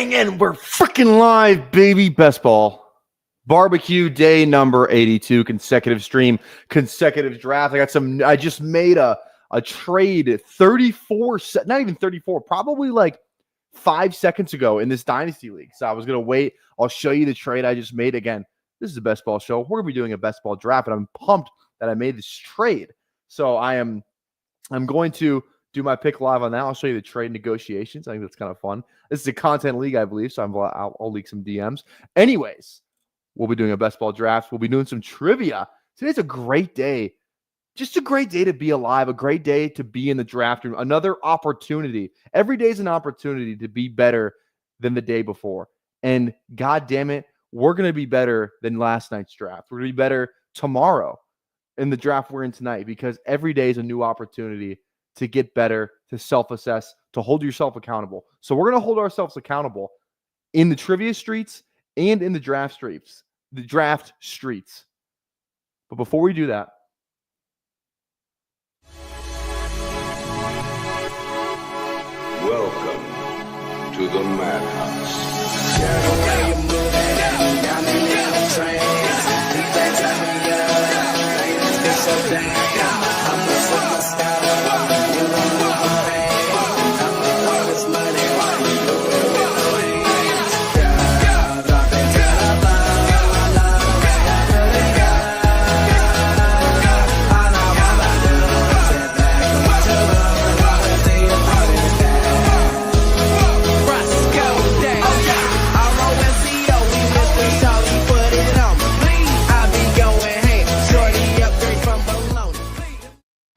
Bang! And we're freaking live, baby. Best ball barbecue day number 82, consecutive stream, consecutive draft. I just made a trade 34, not even 34, probably like 5 seconds ago in this Dynasty League. So I was going to wait. I'll show you the trade I just made. Again, this is a best ball show. We're going to be doing a best ball draft, and I'm pumped that I made this trade. So I'm going to do my pick live on that. I'll show you the trade negotiations. I think that's kind of fun. This is a content league, I believe, so I'll leak some DMs. Anyways, we'll be doing a best ball draft. We'll be doing some trivia. Today's a great day. Just a great day to be alive, a great day to be in the draft room. Another opportunity. Every day is an opportunity to be better than the day before. And God damn it, we're going to be better than last night's draft. We're going to be better tomorrow in the draft we're in tonight, because every day is a new opportunity to get better, to self-assess, to hold yourself accountable. So we're going to hold ourselves accountable in the trivia streets and in the draft streets. But before we do that, welcome to the Madhouse.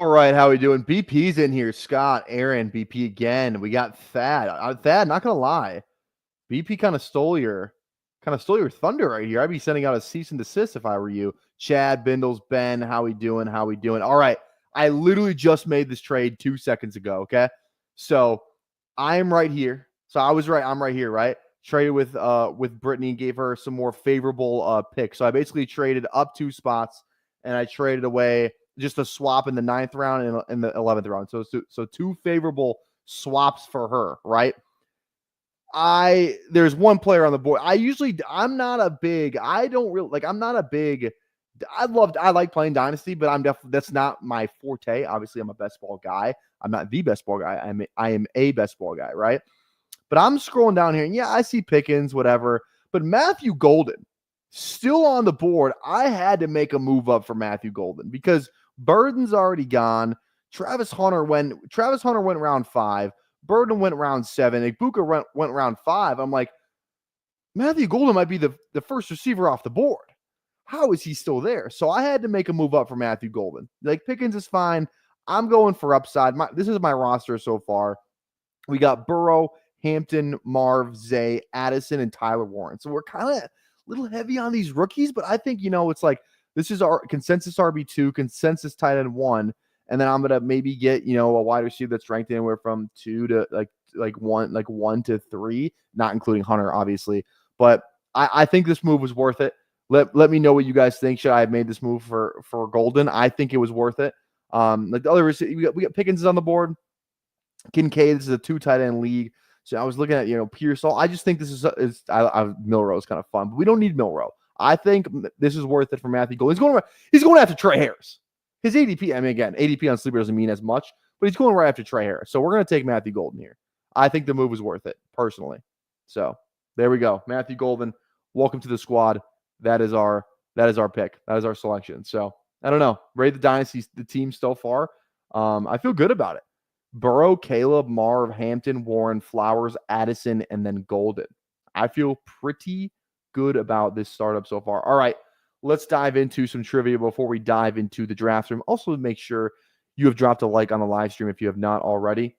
all right, how we doing? BP's in here. Scott, Aaron, BP again. We got Thad. Thad, not gonna lie, BP kind of stole your thunder right here. I'd be sending out a cease and desist if I were you. Chad, Bindles, Ben, how we doing? All right, I literally just made this trade 2 seconds ago. Okay, so I'm right here. So I was right. I'm right here. Right. Traded with Brittany, gave her some more favorable picks. So I basically traded up 2 spots, and I traded away just a swap in the 9th round and in the 11th round. So 2 favorable swaps for her, right? There's one player on the board. I like playing Dynasty, but that's not my forte. Obviously, I'm a best ball guy. I'm not the best ball guy. I am a best ball guy, right? But I'm scrolling down here, and yeah, I see Pickens, whatever. But Matthew Golden, still on the board. I had to make a move up for Matthew Golden because Burden's already gone. Travis Hunter went round 5. Burden went round 7. Ibuka went round 5. I'm like, Matthew Golden might be the first receiver off the board. How is he still there? So I had to make a move up for Matthew Golden. Like, Pickens is fine. I'm going for upside. This is my roster so far. We got Burrow, Hampton, Marv, Zay, Addison, and Tyler Warren. So we're kind of a little heavy on these rookies, but I think, it's like this is our consensus RB2, consensus tight end 1, and then I'm gonna maybe get a wide receiver that's ranked anywhere from 2 to like 1 to 3, not including Hunter, obviously. But I think this move was worth it. Let me know what you guys think. Should I have made this move for Golden? I think it was worth it. Like the other receiver, we got Pickens is on the board. Kincaid, this is a 2 tight end league. So I was looking at, Pearsall. I just think this is Milrow is kind of fun, but we don't need Milrow. I think this is worth it for Matthew Golden. He's going after Trey Harris. His ADP, again, ADP on Sleeper doesn't mean as much, but he's going right after Trey Harris. So we're going to take Matthew Golden here. I think the move was worth it, personally. So there we go. Matthew Golden, welcome to the squad. That is our pick. That is our selection. So I don't know. Rate the Dynasty, the team so far. I feel good about it. Burrow, Caleb, Marv, Hampton, Warren, Flowers, Addison, and then Golden. I feel pretty good about this startup so far. All right, let's dive into some trivia before we dive into the draft room. Also, make sure you have dropped a like on the live stream if you have not already.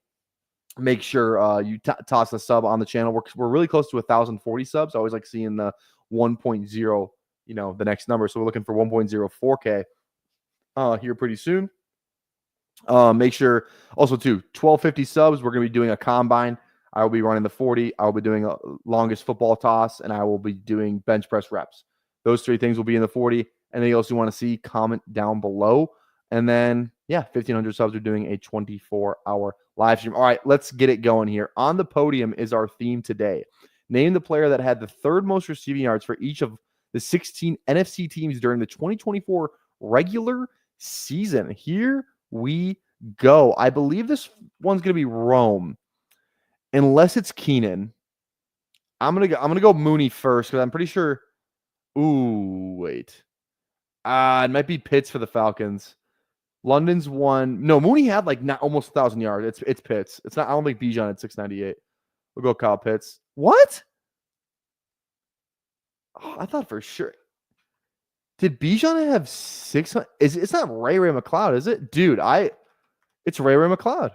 Make sure you toss a sub on the channel. We're really close to 1,040 subs. I always like seeing the 1.0, the next number. So we're looking for 1.04K here pretty soon. Make sure also too 1,250 subs. We're going to be doing a combine. I will be running the 40. I will be doing a longest football toss, and I will be doing bench press reps. Those 3 things will be in the 40. Anything else you want to see, comment down below. And then, 1,500 subs are doing a 24-hour live stream. All right, let's get it going here. On the podium is our theme today. Name the player that had the third most receiving yards for each of the 16 NFC teams during the 2024 regular season. Here we go. I believe this one's going to be Rome, unless it's Keenan. I'm gonna go Mooney first because I'm pretty sure. Ooh, wait. It might be Pitts for the Falcons. London's one. No, Mooney had like not almost 1,000 yards. It's Pitts. It's not. I don't think Bijan had 698. We'll go Kyle Pitts. What? Oh, I thought for sure. Did Bijan have 600? It's not Ray McLeod, is it? Dude, it's Ray McLeod.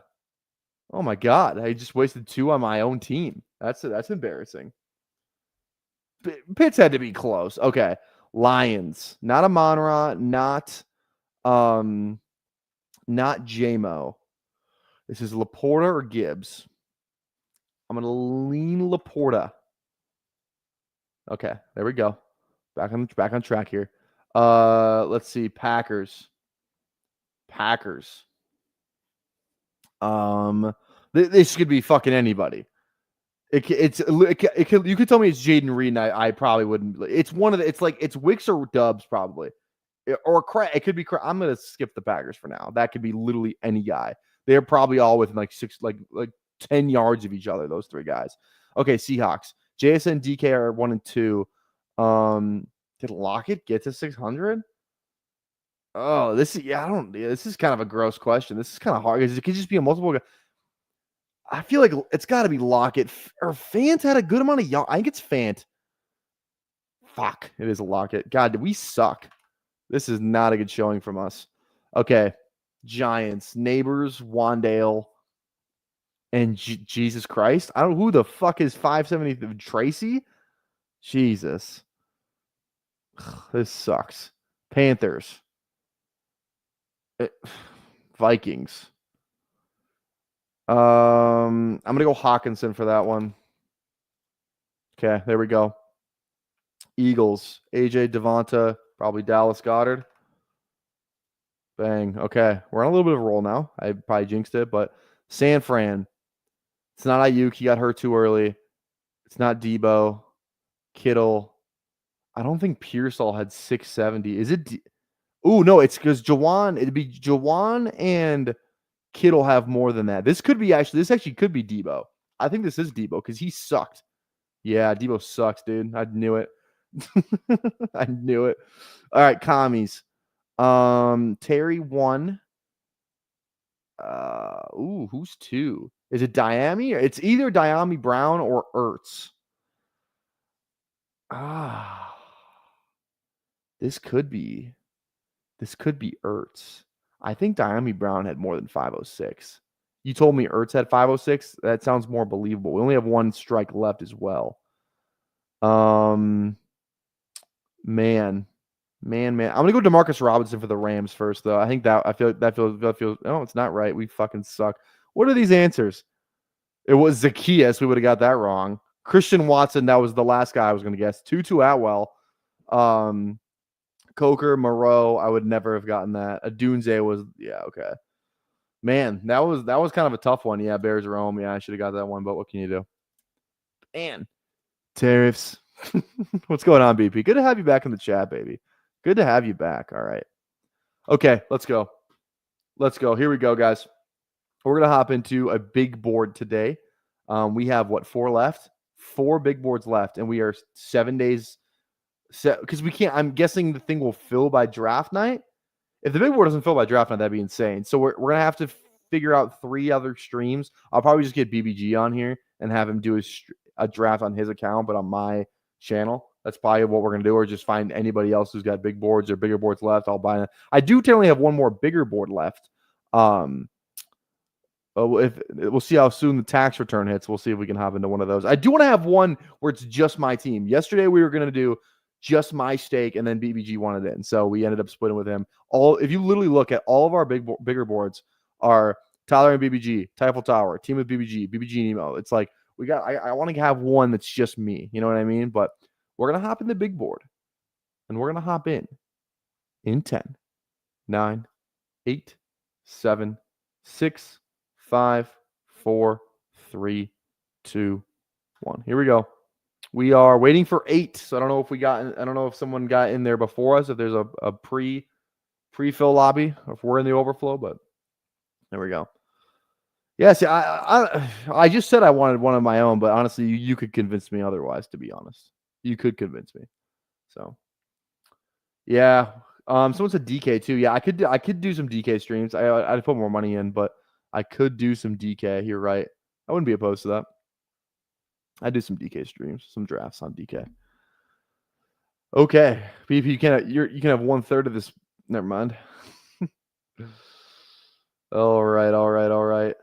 Oh my God. I just wasted 2 on my own team. That's embarrassing. Pitts had to be close. Okay. Lions. Not Amon-Ra, not JMO. This is Laporta or Gibbs. I'm gonna lean Laporta. Okay, there we go. Back on track here. Let's see. Packers. This could be fucking anybody. You could tell me it's Jaden Reed, and I probably wouldn't. It's one of the. It's Wicks or Dubs probably, or it could be. I'm gonna skip the Packers for now. That could be literally any guy. They're probably all within like 10 yards of each other. Those 3 guys. Okay, Seahawks. JSN, DK are 1 and 2. Did Lockett get to 600? Oh, this is kind of a gross question. This is kind of hard because it could just be a multiple. I feel like it's got to be Lockett or Fant had a good amount of yards. I think it's Fant. Fuck, it is a Lockett. God, we suck. This is not a good showing from us. Okay, Giants, Neighbors, Wandale, and Jesus Christ. I don't know who the fuck is 570. Tracy? Jesus. This sucks. Panthers. Vikings. I'm going to go Hawkinson for that one. Okay, there we go. Eagles. AJ Devonta. Probably Dallas Goedert. Bang. Okay, we're on a little bit of a roll now. I probably jinxed it, but San Fran. It's not Ayuk. He got hurt too early. It's not Debo. Kittle. I don't think Pearsall had 670. Is it? Oh, no, it's because Jawan. It'd be Jawan and Kittle have more than that. This actually could be Debo. I think this is Debo because he sucked. Yeah, Debo sucks, dude. I knew it. I knew it. All right, commies. Terry 1. Who's 2? Is it Diami? It's either Diami Brown or Ertz. This could be Ertz. I think Diami Brown had more than 506. You told me Ertz had 506. That sounds more believable. We only have 1 strike left as well. Man. I'm gonna go DeMarcus Robinson for the Rams first, though. I think that feels. Oh, it's not right. We fucking suck. What are these answers? It was Zacchaeus. We would have got that wrong. Christian Watson. That was the last guy I was gonna guess. Tutu Atwell. Coker, Moreau. I would never have gotten that. Adunze was okay. Man, that was kind of a tough one. Yeah, Bears Rome. Yeah, I should have got that one, but what can you do? Man, tariffs. What's going on, BP? Good to have you back in the chat, baby. Good to have you back. All right. Okay, let's go. Here we go, guys. We're going to hop into a big board today. We have, 4 left? 4 big boards left, and we are 7 days set because we can't. I'm guessing the thing will fill by draft night. If the big board doesn't fill by draft night, that'd be insane. So we're going to have to figure out 3 other streams. I'll probably just get BBG on here and have him do a draft on his account, but on my channel. That's probably what we're going to do, or just find anybody else who's got big boards or bigger boards left. I'll buy it. I do technically have 1 more bigger board left. If we'll see how soon the tax return hits. We'll see if we can hop into one of those. I do want to have one where it's just my team. Yesterday we were going to do just my stake, and then BBG wanted it, and so we ended up splitting with him. If you literally look at all of our bigger boards, are Tyler and BBG, Typhel Tower, team with BBG, BBG and Emo. It's like I want to have one that's just me. You know what I mean? But we're gonna hop in the big board, and we're gonna hop in 10, 9, 8, 7, 6, 5, 4, 3, 2, 1. Here we go. We are waiting for 8. So I don't know if I don't know if someone got in there before us, if there's a pre-fill lobby, or if we're in the overflow, but there we go. Yeah, see, I just said I wanted one of my own, but honestly, you could convince me otherwise, to be honest. You could convince me. So, yeah. Someone said DK too. Yeah, I could do some DK streams. I'd put more money in, but I could do some DK. You're right. I wouldn't be opposed to that. I'd do some DK streams, some drafts on DK. Okay. BP, you can have 1/3 of this. Never mind. All right.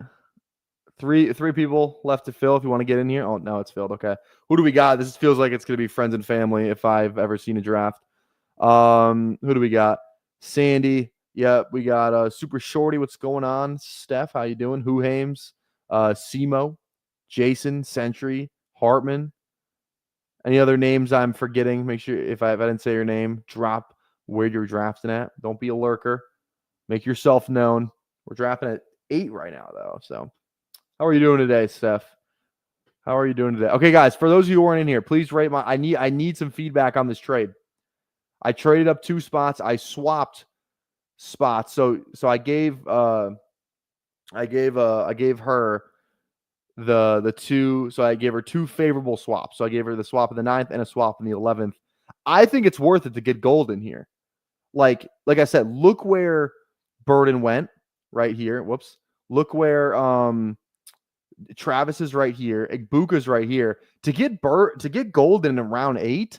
Three people left to fill if you want to get in here. Oh, no, it's filled. Okay. Who do we got? This feels like it's going to be friends and family if I've ever seen a draft. Who do we got? Sandy. Yep, we got Super Shorty. What's going on? Steph, how you doing? Who Hames? Simo, Jason, Sentry, Hartman. Any other names I'm forgetting? Make sure if I didn't say your name, drop where you're drafting at. Don't be a lurker. Make yourself known. We're drafting at 8 right now, though. So, how are you doing today, Steph? How are you doing today? Okay, guys, for those of you who aren't in here, please rate my. I need some feedback on this trade. I traded up 2 spots. I swapped spots. So I gave her the 2. So I gave her 2 favorable swaps. So I gave her the swap in the 9th and a swap in the 11th. I think it's worth it to get gold in here. Like I said, look where Burden went right here. Whoops. Look where Travis is right here. Igbuka's right here. To get gold in round 8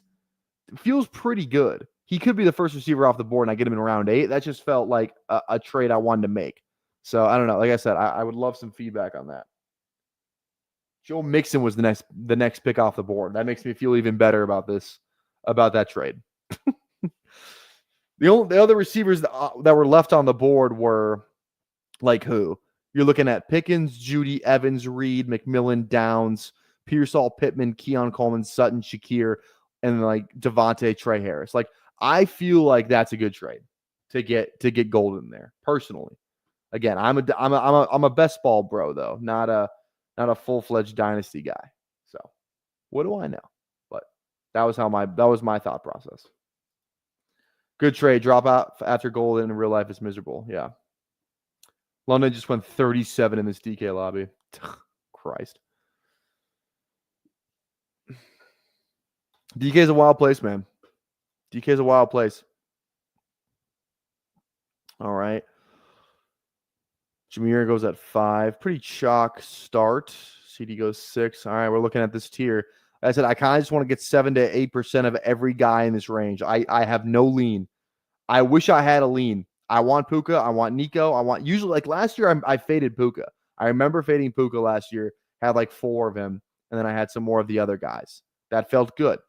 feels pretty good. He could be the first receiver off the board, and I get him in round 8. That just felt like a trade I wanted to make. So I don't know. Like I said, I would love some feedback on that. Joe Mixon was the next pick off the board. That makes me feel even better about that trade. The other receivers that were left on the board were like who? You're looking at Pickens, Judy, Evans, Reed, McMillan, Downs, Pearsall, Pittman, Keon Coleman, Sutton, Shakir, and like Devontae, Trey Harris. Like I feel like that's a good trade to get gold in there. Personally, again, I'm a best ball bro though, not a full-fledged dynasty guy. So what do I know? But that was my thought process. Good trade. Drop out after gold in real life is miserable. Yeah. London just went 37 in this DK lobby. Christ. DK is a wild place, man. DK is a wild place. All right. Jameer goes at 5. Pretty chalk start. CD goes 6. All right, we're looking at this tier. Like I said, I kind of just want to get 7 to 8% of every guy in this range. I have no lean. I wish I had a lean. I want Puka. I want Nico. Usually like last year I faded Puka. I remember fading Puka last year. Had like 4 of him, and then I had some more of the other guys. That felt good.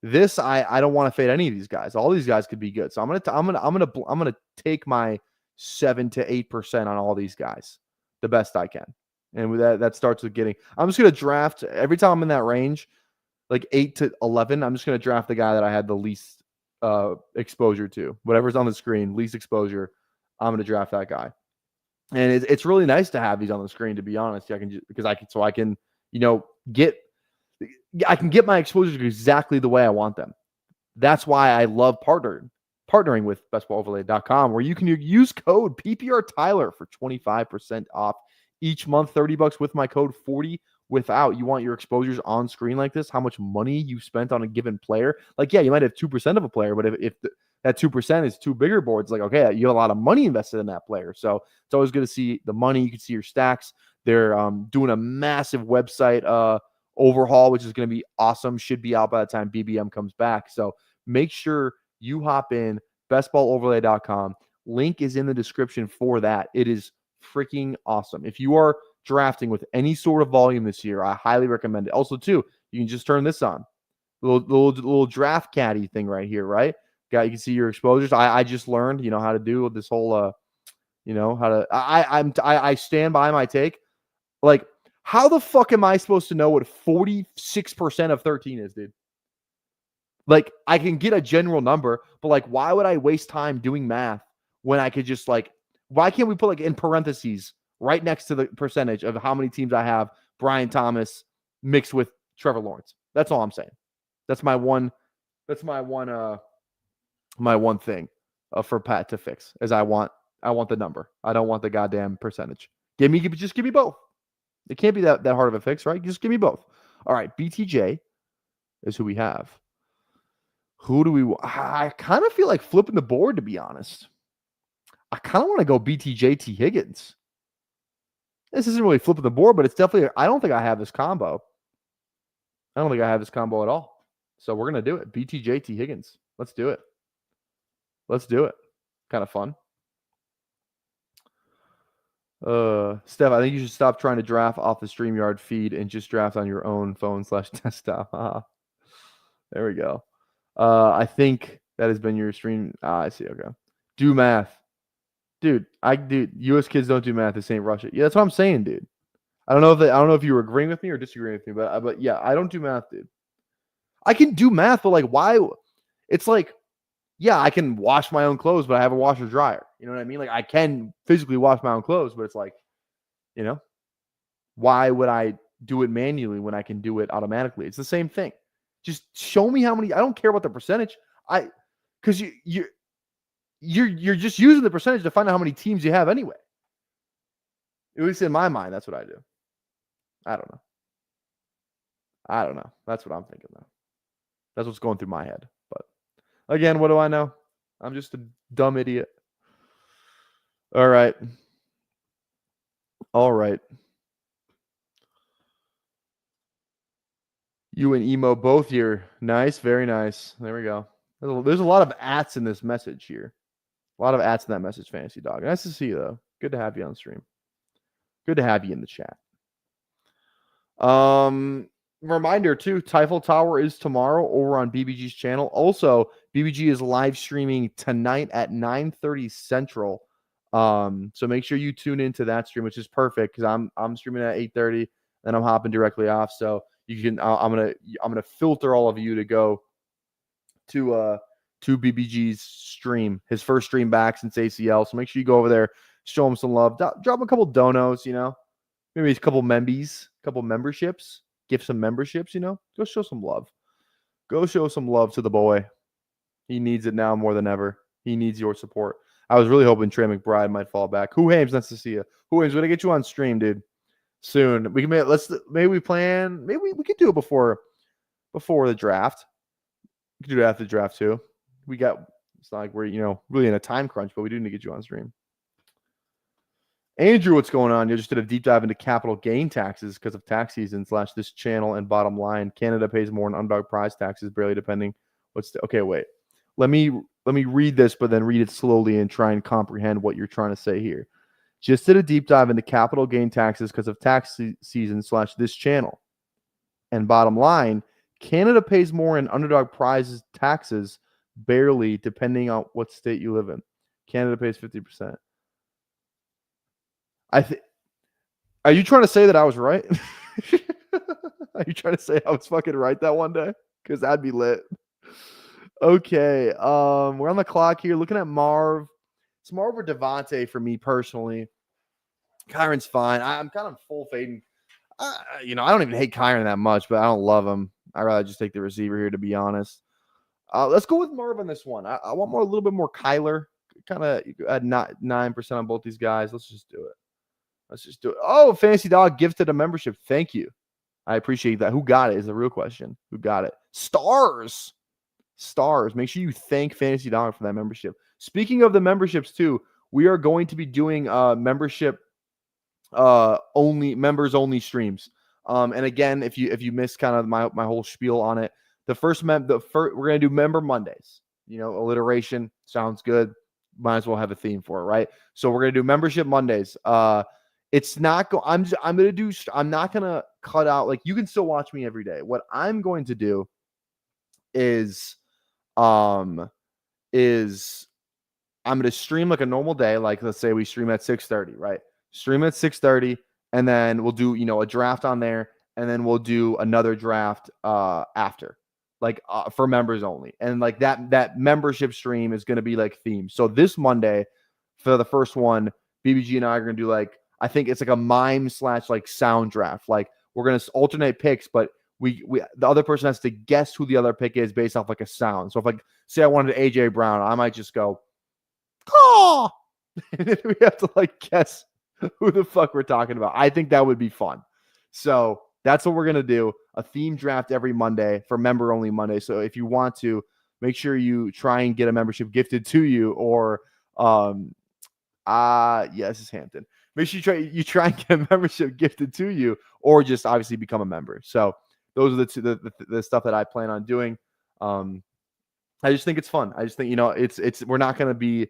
This I don't want to fade any of these guys. All these guys could be good. So I'm gonna take my 7 to 8% on all these guys the best I can. And with that starts with getting. I'm just gonna draft every time I'm in that range, like 8 to 11. I'm just gonna draft the guy that I had the least exposure to. Whatever's on the screen, least exposure. I'm gonna draft that guy. And it's really nice to have these on the screen. To be honest, I can get my exposures exactly the way I want them. That's why I love partnering with bestballoverlay.com, where you can use code PPR Tyler for 25% off each month, $30 with my code 40 without. You want your exposures on screen like this, how much money you spent on a given player. Like, yeah, you might have 2% of a player, but if that 2% is 2 bigger boards, like, okay, you have a lot of money invested in that player. So it's always good to see the money. You can see your stacks. They're doing a massive website overhaul, which is going to be awesome. Should be out by the time BBM comes back. So make sure you hop in bestballoverlay.com. Link is in the description for that. It is freaking awesome. If you are drafting with any sort of volume this year, I highly recommend it. Also, too, you can just turn this on. Little draft caddy thing right here, right? You can see your exposures. I just learned, how to do this whole, I stand by my take. Like, how the fuck am I supposed to know what 46% of 13 is, dude? Like, I can get a general number, but like, why would I waste time doing math when I could just like, why can't we put like in parentheses right next to the percentage of how many teams I have Brian Thomas mixed with Trevor Lawrence? That's all I'm saying. That's my one my one thing for Pat to fix is I want the number. I don't want the goddamn percentage. Just give me both. It can't be that hard of a fix, right? Just give me both. All right, BTJ is who we have. Who do we? I kind of feel like flipping the board, to be honest. I kind of want to go BTJ T Higgins. This isn't really flipping the board, but it's definitely. I don't think I have this combo. I don't think I have this combo at all. So we're gonna do it. BTJ T Higgins. Let's do it. Let's do it. Kind of fun. Steph, I think you should stop trying to draft off the StreamYard feed and just draft on your own phone /desktop. There we go. I think that has been your stream. I see. Okay. Do math. Dude, US kids don't do math. This ain't Russia. Yeah, that's what I'm saying, dude. I don't know if you were agreeing with me or disagreeing with me, but yeah, I don't do math, dude. I can do math, but like, why? It's like, yeah, I can wash my own clothes, but I have a washer dryer. You know what I mean? Like, I can physically wash my own clothes, but it's like, why would I do it manually when I can do it automatically? It's the same thing. Just show me how many. I don't care about the percentage. Because you're just using the percentage to find out how many teams you have anyway. At least in my mind, that's what I do. I don't know. That's what I'm thinking, though. That's what's going through my head. But again, what do I know? I'm just a dumb idiot. All right. You and Emo both here. Nice. Very nice. There we go. There's a lot of ats in this message here. A lot of ats in that message, Fantasy Dog. Nice to see you, though. Good to have you on stream. Good to have you in the chat. Reminder, too, Typhel Tower is tomorrow over on BBG's channel. Also, BBG is live streaming tonight at 9:30 Central. So make sure you tune into that stream, which is perfect because I'm streaming at 8:30 and I'm hopping directly off. So you can I'm gonna filter all of you to go to BBG's stream, his first stream back since ACL. So make sure you go over there, show him some love, drop him a couple donos, maybe a couple memberships, give some memberships, go show some love. Go show some love to the boy. He needs it now more than ever. He needs your support. I was really hoping Trey McBride might fall back. Who Hames, nice to see you. Who Hames, we're gonna get you on stream, dude. Soon. We can maybe we could do it before the draft. We could do it after the draft too. It's not like we're really in a time crunch, but we do need to get you on stream. Andrew, what's going on? You just did a deep dive into capital gain taxes because of tax season / this channel and bottom line. Canada pays more in Underdog prize taxes, barely depending. Okay, wait. Let me read this, but then read it slowly and try and comprehend what you're trying to say here. Just did a deep dive into capital gain taxes because of tax season / this channel. And bottom line, Canada pays more in Underdog prizes taxes, barely, depending on what state you live in. Canada pays 50%. Are you trying to say that I was right? Are you trying to say I was fucking right that one day? Because that'd be lit. Okay, we're on the clock here. Looking at Marv. It's Marv or Devontae for me personally. Kyron's fine. I'm kind of full fading. I don't even hate Kyron that much, but I don't love him. I'd rather just take the receiver here, to be honest. Let's go with Marv on this one. I want a little bit more Kyler. Kind of at 9% on both these guys. Let's just do it. Oh, Fantasy Dog gifted a membership. Thank you. I appreciate that. Who got it is the real question. Who got it? Stars. Make sure you thank Fantasy Dog for that membership. Speaking of the memberships too, we are going to be doing membership members only streams. And again, if you missed kind of my whole spiel on it, we're gonna do member Mondays. Alliteration sounds good. Might as well have a theme for it, right? So we're gonna do membership Mondays. It's not I'm not gonna cut out, like, you can still watch me every day. What I'm going to do is I'm going to stream like a normal day. Like, let's say we stream at 6:30, right? Stream at 6:30, and then we'll do, a draft on there, and then we'll do another draft after, like for members only. And like that membership stream is going to be like themed. So this Monday for the first one, BBG and I are going to do, like, I think it's like a mime / like sound draft. Like, we're going to alternate picks, but the other person has to guess who the other pick is based off like a sound. So if like say I wanted AJ Brown, I might just go, "Caw!" and then we have to like guess who the fuck we're talking about. I think that would be fun. So that's what we're gonna do. A theme draft every Monday for member only Monday. So if you want to, make sure you try and get a membership gifted to you, or this is Hampton. Make sure you try and get a membership gifted to you, or just obviously become a member. So those are the stuff that I plan on doing. I just think it's fun. I just think, we're not going to be,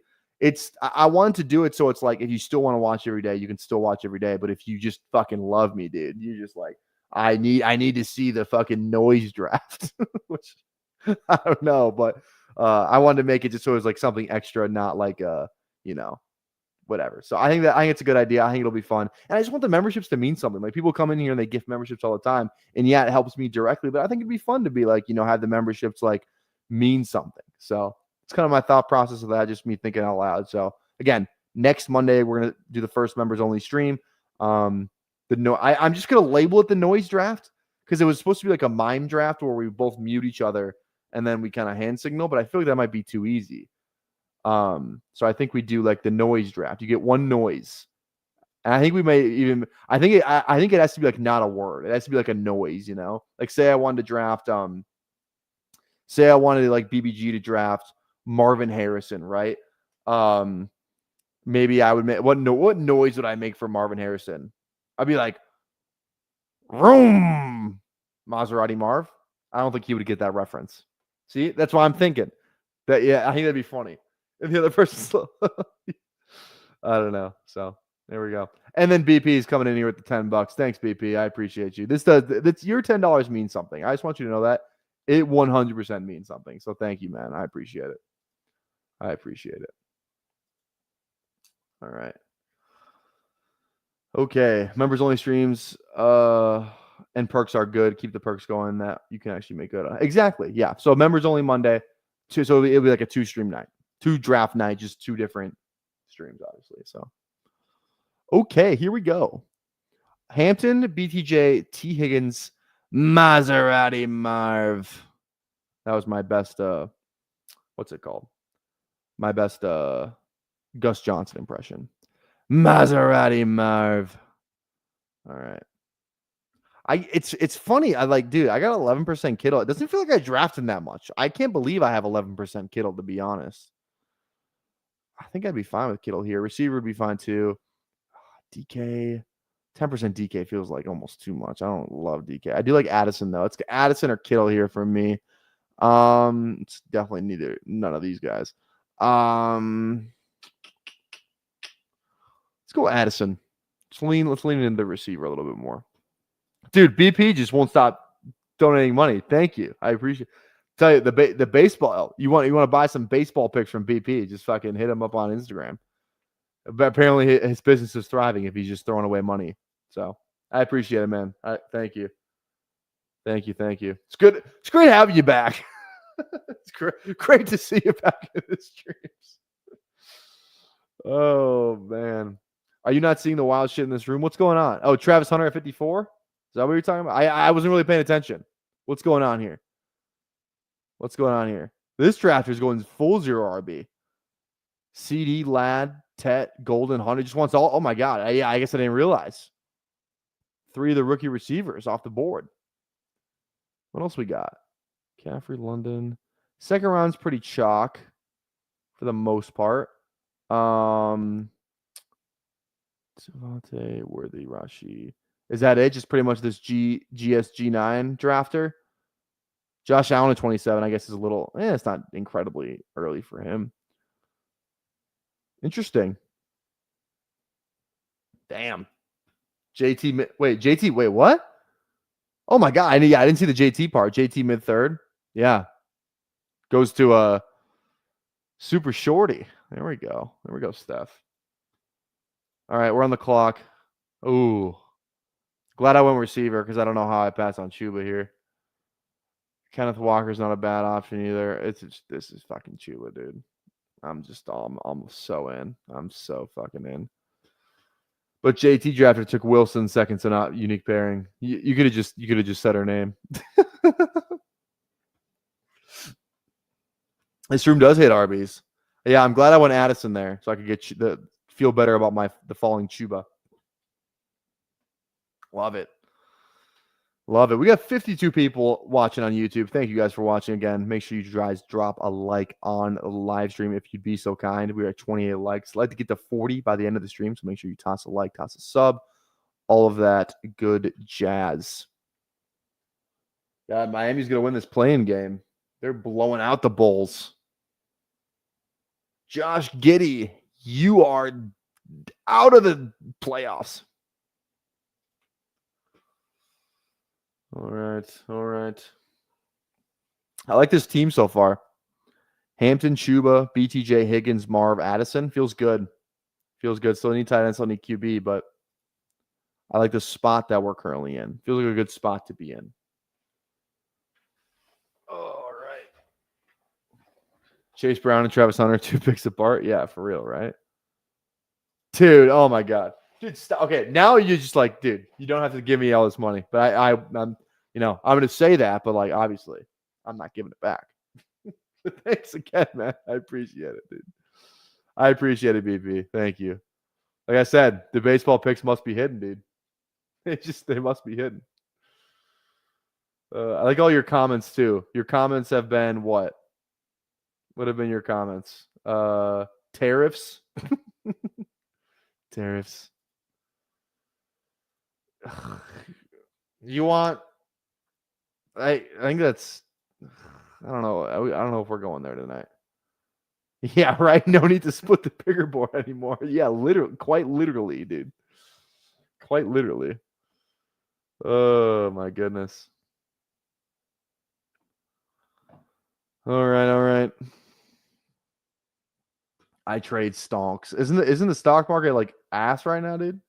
I wanted to do it. So it's like, if you still want to watch every day, you can still watch every day. But if you just fucking love me, dude, you're just like, I need to see the fucking noise draft, which I don't know, but I wanted to make it just so it was like something extra, not like, whatever. So I think it's a good idea. I think it'll be fun. And I just want the memberships to mean something. Like, people come in here and they gift memberships all the time. And yeah, it helps me directly, but I think it'd be fun to be like, have the memberships like mean something. So it's kind of my thought process of that, just me thinking out loud. So again, next Monday, we're going to do the first members only stream. I'm just going to label it the noise draft, because it was supposed to be like a mime draft where we both mute each other and then we kind of hand signal, but I feel like that might be too easy. So I think we do like the noise draft. You get one noise. And I think we may even, I think it has to be like not a word. It has to be like a noise, like say I wanted to draft, say I wanted like BBG to draft Marvin Harrison, right? Maybe I would make, what noise would I make for Marvin Harrison? I'd be like, Room, Maserati Marv. I don't think he would get that reference. See, that's why I'm thinking that. Yeah, I think that'd be funny. And the other person's, I don't know. So there we go. And then BP is coming in here with the $10. Thanks, BP. I appreciate you. Your $10 means something. I just want you to know that it 100% means something. So thank you, man. I appreciate it. All right. Okay. Members only streams and perks are good. Keep the perks going. That you can actually make good. Exactly. Yeah. So members only Monday. So it'll be like a 2-stream night. 2 draft night, just 2 different streams, obviously. So, okay, here we go. Hampton, BTJ, T. Higgins, Maserati Marv. That was my best, what's it called? My best Gus Johnson impression. Maserati Marv. All right. It's funny. I got 11% Kittle. It doesn't feel like I drafted that much. I can't believe I have 11% Kittle, to be honest. I think I'd be fine with Kittle here. Receiver would be fine too. DK, 10% DK feels like almost too much. I don't love DK. I do like Addison though. It's Addison or Kittle here for me. It's definitely none of these guys. Let's go Addison. Let's lean into the receiver a little bit more. Dude, BP just won't stop donating money. Thank you. I appreciate it. Tell you the baseball. You want to buy some baseball picks from BP? Just fucking hit him up on Instagram. But apparently his business is thriving if he's just throwing away money. So I appreciate it, man. Thank you. It's good. It's great having you back. It's great to see you back in the streams. Oh man, are you not seeing the wild shit in this room? What's going on? Oh, Travis Hunter at 54. Is that what you're talking about? I wasn't really paying attention. What's going on here? This drafter is going full 0 RB. CD, Ladd, Tet, Golden, Hunter just wants all. Oh my God. I guess I didn't realize. 3 of the rookie receivers off the board. What else we got? Caffrey, London. Second round's pretty chalk for the most part. Savante, Worthy, Rashi. Is that it? Just pretty much this GSG9 drafter? Josh Allen at 27, I guess, is a little, it's not incredibly early for him. Interesting. Damn. JT, what? Oh my God. I didn't see the JT part. JT mid-third. Yeah. Goes to Super Shorty. There we go, Steph. All right, we're on the clock. Ooh. Glad I went receiver because I don't know how I pass on Chuba here. Kenneth Walker's not a bad option either. This is fucking Chuba, dude. I'm so in. I'm so fucking in. But JT drafted took Wilson second, so not unique pairing. You could have just said her name. This room does hit Arby's. Yeah, I'm glad I went Addison there so I could get feel better about the falling Chuba. Love it. Love it. We got 52 people watching on YouTube. Thank you guys for watching again. Make sure you guys drop a like on the live stream if you'd be so kind. We're at 28 likes. I'd like to get to 40 by the end of the stream, so make sure you toss a like, toss a sub, all of that good jazz. God, Miami's going to win this playing game. They're blowing out the Bulls. Josh Giddey, you are out of the playoffs. All right. I like this team so far. Hampton, Chuba, BTJ, Higgins, Marv, Addison. Feels good. Still need tight end, still need QB, but I like the spot that we're currently in. Feels like a good spot to be in. All right. Chase Brown and Travis Hunter, 2 picks apart. Yeah, for real, right? Dude, oh my God. Dude, stop. Okay, now you're just like, dude, you don't have to give me all this money. But I'm I'm going to say that, but like, obviously, I'm not giving it back. Thanks again, man. I appreciate it, dude. I appreciate it, BP. Thank you. Like I said, the baseball picks must be hidden, dude. They must be hidden. I like all your comments too. Your comments have been what? What have been your comments? Tariffs. Tariffs. You want? I think that's. I don't know. I don't know if we're going there tonight. Yeah, right. No need to split the bigger board anymore. Yeah, literally, quite literally, dude. Quite literally. Oh my goodness. All right. I trade stonks. Isn't the stock market like ass right now, dude?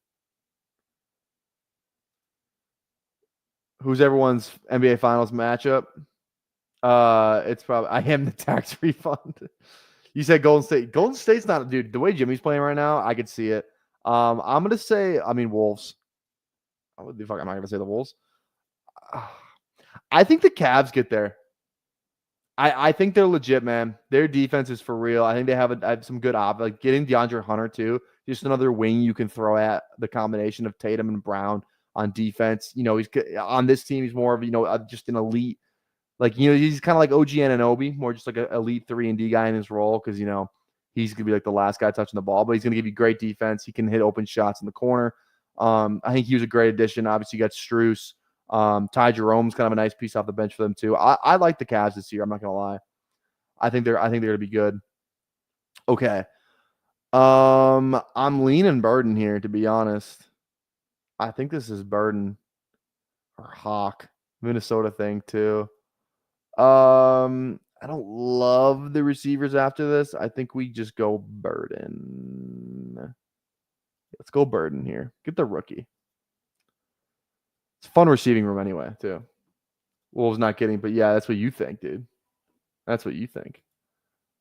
Who's everyone's NBA Finals matchup? It's probably I am the tax refund. You said Golden State. Golden State's not, dude. The way Jimmy's playing right now, I could see it. I'm gonna say, Wolves. What the fuck am I gonna say? The Wolves. I think the Cavs get there. I think they're legit, man. Their defense is for real. I think they have some good like getting DeAndre Hunter too. Just another wing you can throw at the combination of Tatum and Brown on defense. He's on this team. He's more of just an elite. Like he's kind of like OG Anunoby, more just like an elite 3-and-D guy in his role because he's gonna be like the last guy touching the ball, but he's gonna give you great defense. He can hit open shots in the corner. I think he was a great addition. Obviously, you got Strus. Ty Jerome's kind of a nice piece off the bench for them too. I like the Cavs this year. I'm not gonna lie. I think they're gonna be good. Okay. I'm leaning Burden here, to be honest. I think this is Burden or Hawk. Minnesota thing too. I don't love the receivers after this. I think we just go Burden. Let's go Burden here. Get the rookie. It's a fun receiving room anyway, too. Wolves not getting, but yeah, that's what you think, dude. That's what you think.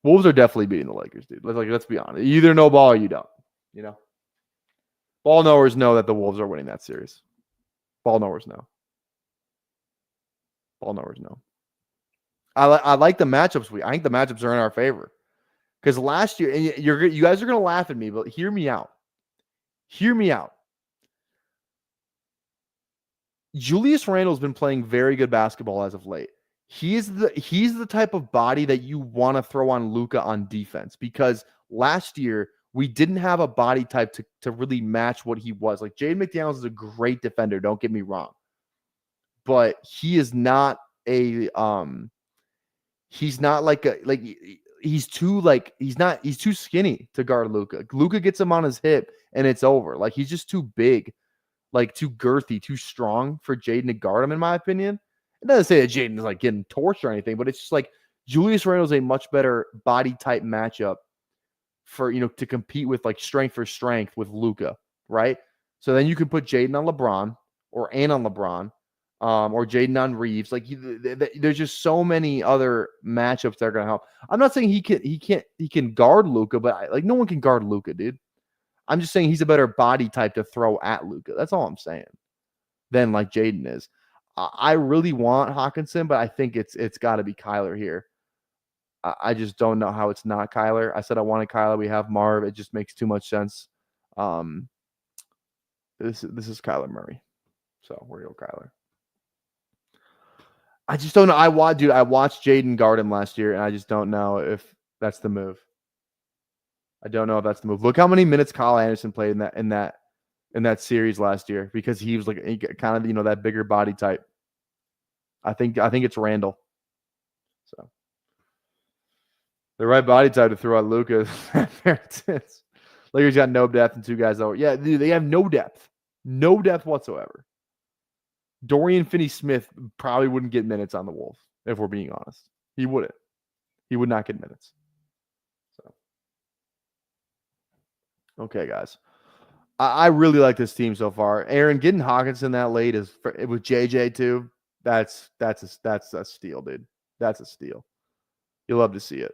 Wolves are definitely beating the Lakers, dude. Let's be honest. You either know ball or you don't. Ball knowers know that the Wolves are winning that series. Ball knowers know. Ball knowers know. I like the matchups. I think the matchups are in our favor. Because last year, and you guys are going to laugh at me, but hear me out. Hear me out. Julius Randle's been playing very good basketball as of late. He's the type of body that you want to throw on Luka on defense because last year we didn't have a body type to really match what he was. Like Jaden McDaniels is a great defender, don't get me wrong. But he is not he's not he's too skinny to guard Luka. Luka gets him on his hip and it's over. Like he's just too big. Like too girthy, too strong for Jaden to guard him, in my opinion. It doesn't say that Jaden is like getting torched or anything, but it's just like Julius Randle's a much better body type matchup for to compete with like strength for strength with Luka, right? So then you can put Jaden on LeBron or on LeBron, or Jaden on Reeves. Like there's just so many other matchups that are gonna help. I'm not saying he can guard Luka, but no one can guard Luka, dude. I'm just saying he's a better body type to throw at Luka. That's all I'm saying. Than like Jaden is. I really want Hawkinson, but I think it's got to be Kyler here. I just don't know how it's not Kyler. I said I wanted Kyler. We have Marv. It just makes too much sense. This is Kyler Murray. So we're going to go Kyler. I just don't know. I watched Jaden guard him last year, and I just don't know if that's the move. I don't know if that's the move. Look how many minutes Kyle Anderson played in that series last year, because he was like kind of, you know, that bigger body type. I think it's Randall. So the right body type to throw out Luka. Lakers got no depth and two guys that were, yeah, dude, they have no depth whatsoever. Dorian Finney-Smith probably wouldn't get minutes on the Wolves, if we're being honest. He wouldn't. He would not get minutes. So, okay, guys. I really like this team so far. Aaron, getting Hawkinson that late is with JJ too. That's a steal, dude. That's a steal. You love to see it.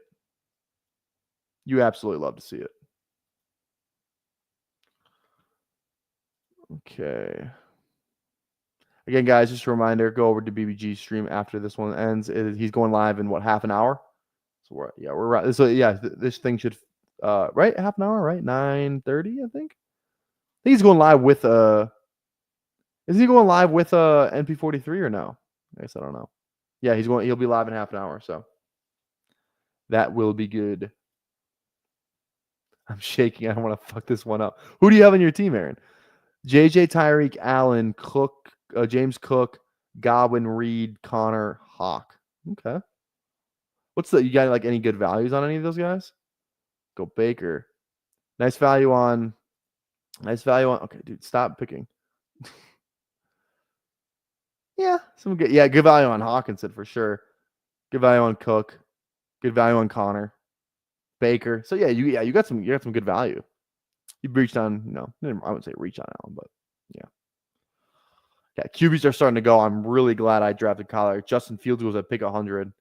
You absolutely love to see it. Okay. Again, guys, just a reminder, go over to BBG stream after this one ends. He's going live in half an hour? So we're right. So yeah, this thing should right, half an hour, right? 9:30, I think. He's going live with is he going live with NP43 or no? I guess I don't know. Yeah, he'll be live in half an hour, so that will be good. I'm shaking. I don't want to fuck this one up. Who do you have on your team, Aaron? JJ, Tyreek, Allen, Cook, James Cook, Godwin, Reed, Connor, Hawk. Okay. You got like any good values on any of those guys? Go Baker. Nice value on. Okay, dude, stop picking. Yeah, some good. Yeah, good value on Hawkinson for sure. Good value on Cook. Good value on Connor. Baker. So yeah, you got some good value. You reached on, I wouldn't say reach on Allen, but yeah. Yeah, QBs are starting to go. I'm really glad I drafted Kyler. Justin Fields was at pick 100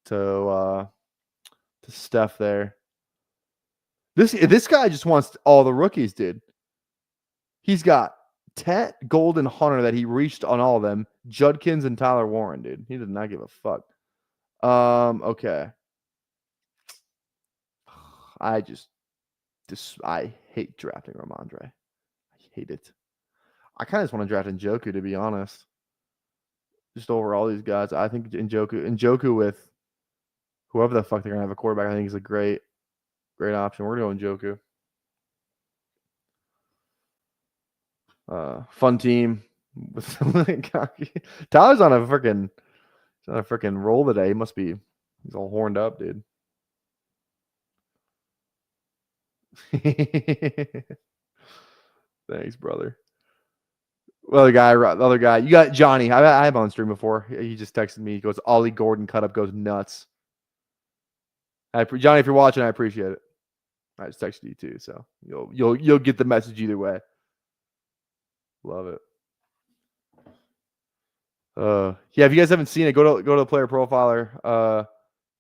to Steph there. This guy just wants all the rookies, dude. He's got Tet, Golden, Hunter that he reached on all of them. Judkins and Tyler Warren, dude. He did not give a fuck. Okay. I hate drafting Ramondre. I hate it. I kind of just want to draft Njoku, to be honest. Just over all these guys. I think Njoku with whoever the fuck they're going to have a quarterback, I think is a great option. We're going to go Njoku. Fun team. Tyler's on a freaking roll today. He's all horned up, dude. Thanks, brother. Well, the other guy, you got Johnny. I have on stream before. He just texted me. He goes, Ollie Gordon cut up goes nuts. Johnny, if you're watching, I appreciate it. I just texted you too, so you'll get the message either way. Love it. Yeah, if you guys haven't seen it, go to the player profiler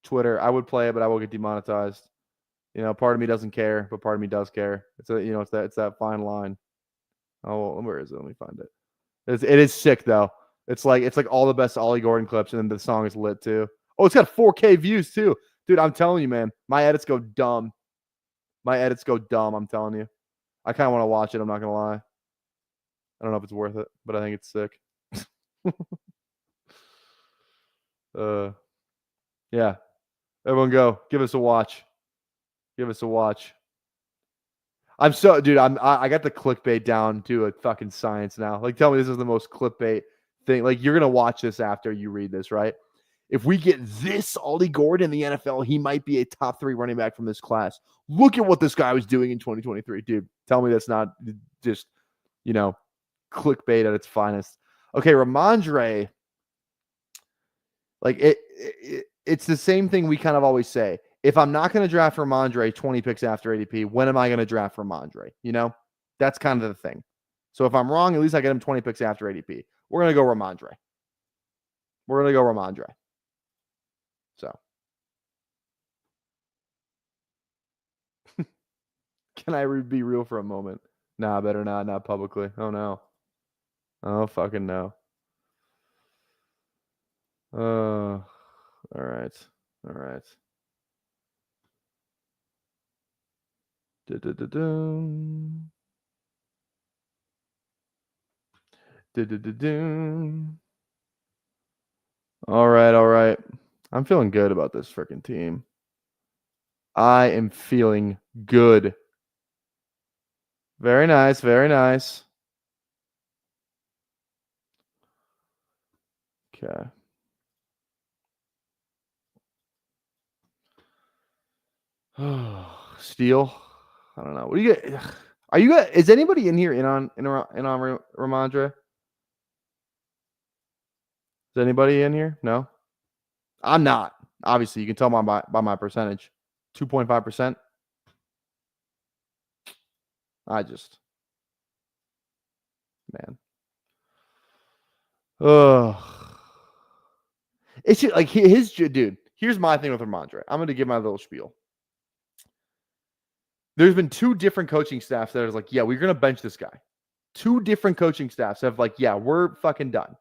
Twitter. I would play it, but I will get demonetized. Part of me doesn't care, but part of me does care. It's that fine line. Oh, where is it? Let me find it. It is sick though. It's like all the best Ollie Gordon clips, and then the song is lit too. Oh, it's got 4K views too, dude. I'm telling you, man, my edits go dumb. I'm telling you. I kind of want to watch it. I'm not gonna lie. I don't know if it's worth it, but I think it's sick. Yeah. Everyone go. Give us a watch. I got the clickbait down to a fucking science now. Like, tell me this is the most clickbait thing. Like, you're going to watch this after you read this, right? If we get this Ollie Gordon in the NFL, he might be a top 3 running back from this class. Look at what this guy was doing in 2023, dude. Tell me that's not just, clickbait at its finest. Okay, Ramondre. Like, it's the same thing we kind of always say. If I'm not going to draft Ramondre 20 picks after ADP, when am I going to draft Ramondre? That's kind of the thing. So if I'm wrong, at least I get him 20 picks after ADP. We're going to go Ramondre. So Can I be real for a moment? Nah, better not publicly. Oh no. Oh fucking no. All right. All right. Du-du-du-dum. Du-du-du-dum. All right, all right. I'm feeling good about this freaking team. I am feeling good. Very nice, very nice. Okay. Steel. I don't know. What do you get? Are you guys, is anybody in here in on Ramondre? Is anybody in here? No? I'm not. Obviously, you can tell by my percentage. 2.5%. I just, man. Ugh. It's just like his dude. Here's my thing with Ramondre. I'm going to give my little spiel. There's been 2 different coaching staffs that are like, yeah, we're going to bench this guy. 2 different coaching staffs have like, yeah, we're fucking done.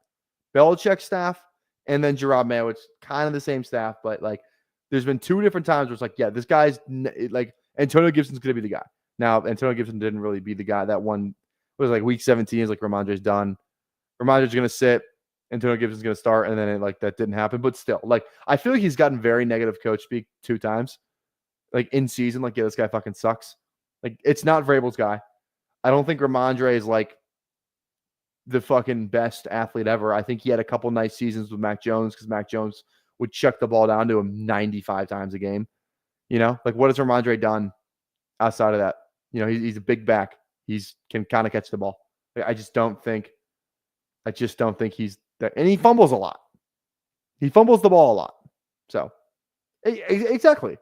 Belichick staff and then Gerard Mayo. It's kind of the same staff, but like there's been 2 different times where it's like, yeah, this guy's like Antonio Gibson's going to be the guy. Now, Antonio Gibson didn't really be the guy. That one was like week 17 is like Ramondre's done. Ramondre's going to sit. Antonio Gibson's going to start. And then that didn't happen. But still, like I feel like he's gotten very negative coach speak 2 times. Like in season, like, yeah, this guy fucking sucks. Like it's not Vrabel's guy. I don't think Ramondre is like the fucking best athlete ever. I think he had a couple nice seasons with Mac Jones because Mac Jones would chuck the ball down to him 95 times a game. You know, like what has Ramondre done outside of that? You know, he's a big back. He's can kind of catch the ball. Like, I just don't think he's that. And he fumbles a lot. He fumbles the ball a lot. So, exactly.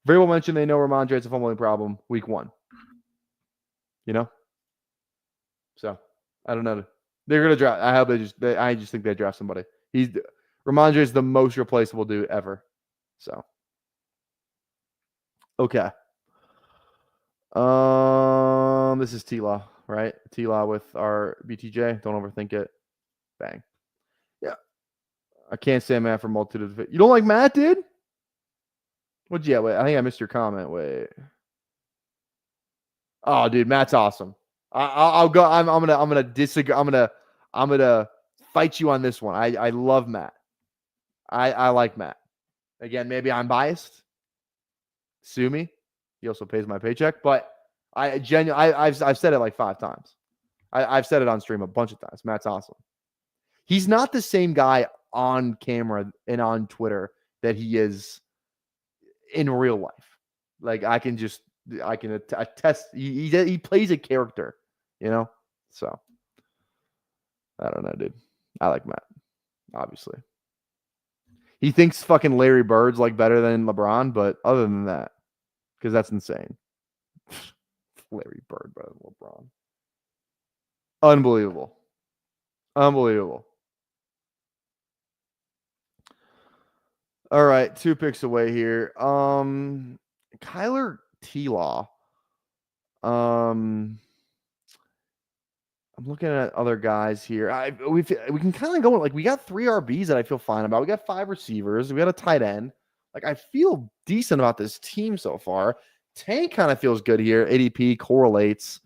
Vrabel mentioned they know Ramondre has a fumbling problem week 1. You know? So, I don't know. They're going to draft. I just think they draft somebody. Ramondre is the most replaceable dude ever. So, okay. This is T-Law, right? T-Law with our BTJ. Don't overthink it. Bang. Yeah. I can't say Matt for multitude of. You don't like Matt, dude? What'd you? Wait, I think I missed your comment. Wait. Oh, dude, Matt's awesome. I'll go. I'm gonna disagree. I'm gonna fight you on this one. I love Matt. I like Matt. Again, maybe I'm biased. Sue me. He also pays my paycheck, but I've said it like 5 times. I've said it on stream a bunch of times. Matt's awesome. He's not the same guy on camera and on Twitter that he is in real life. Like I can attest. He plays a character, you know. So I don't know, dude. I like Matt. Obviously, he thinks fucking Larry Bird's like better than LeBron, but other than that, because that's insane. Larry Bird better than LeBron. Unbelievable. Unbelievable. All right, 2 picks away here. Kyler T-Law. I'm looking at other guys here. We can kind of go like we got 3 RBs that I feel fine about. We got 5 receivers. We got a tight end. Like I feel decent about this team so far. Tank kind of feels good here. ADP correlates.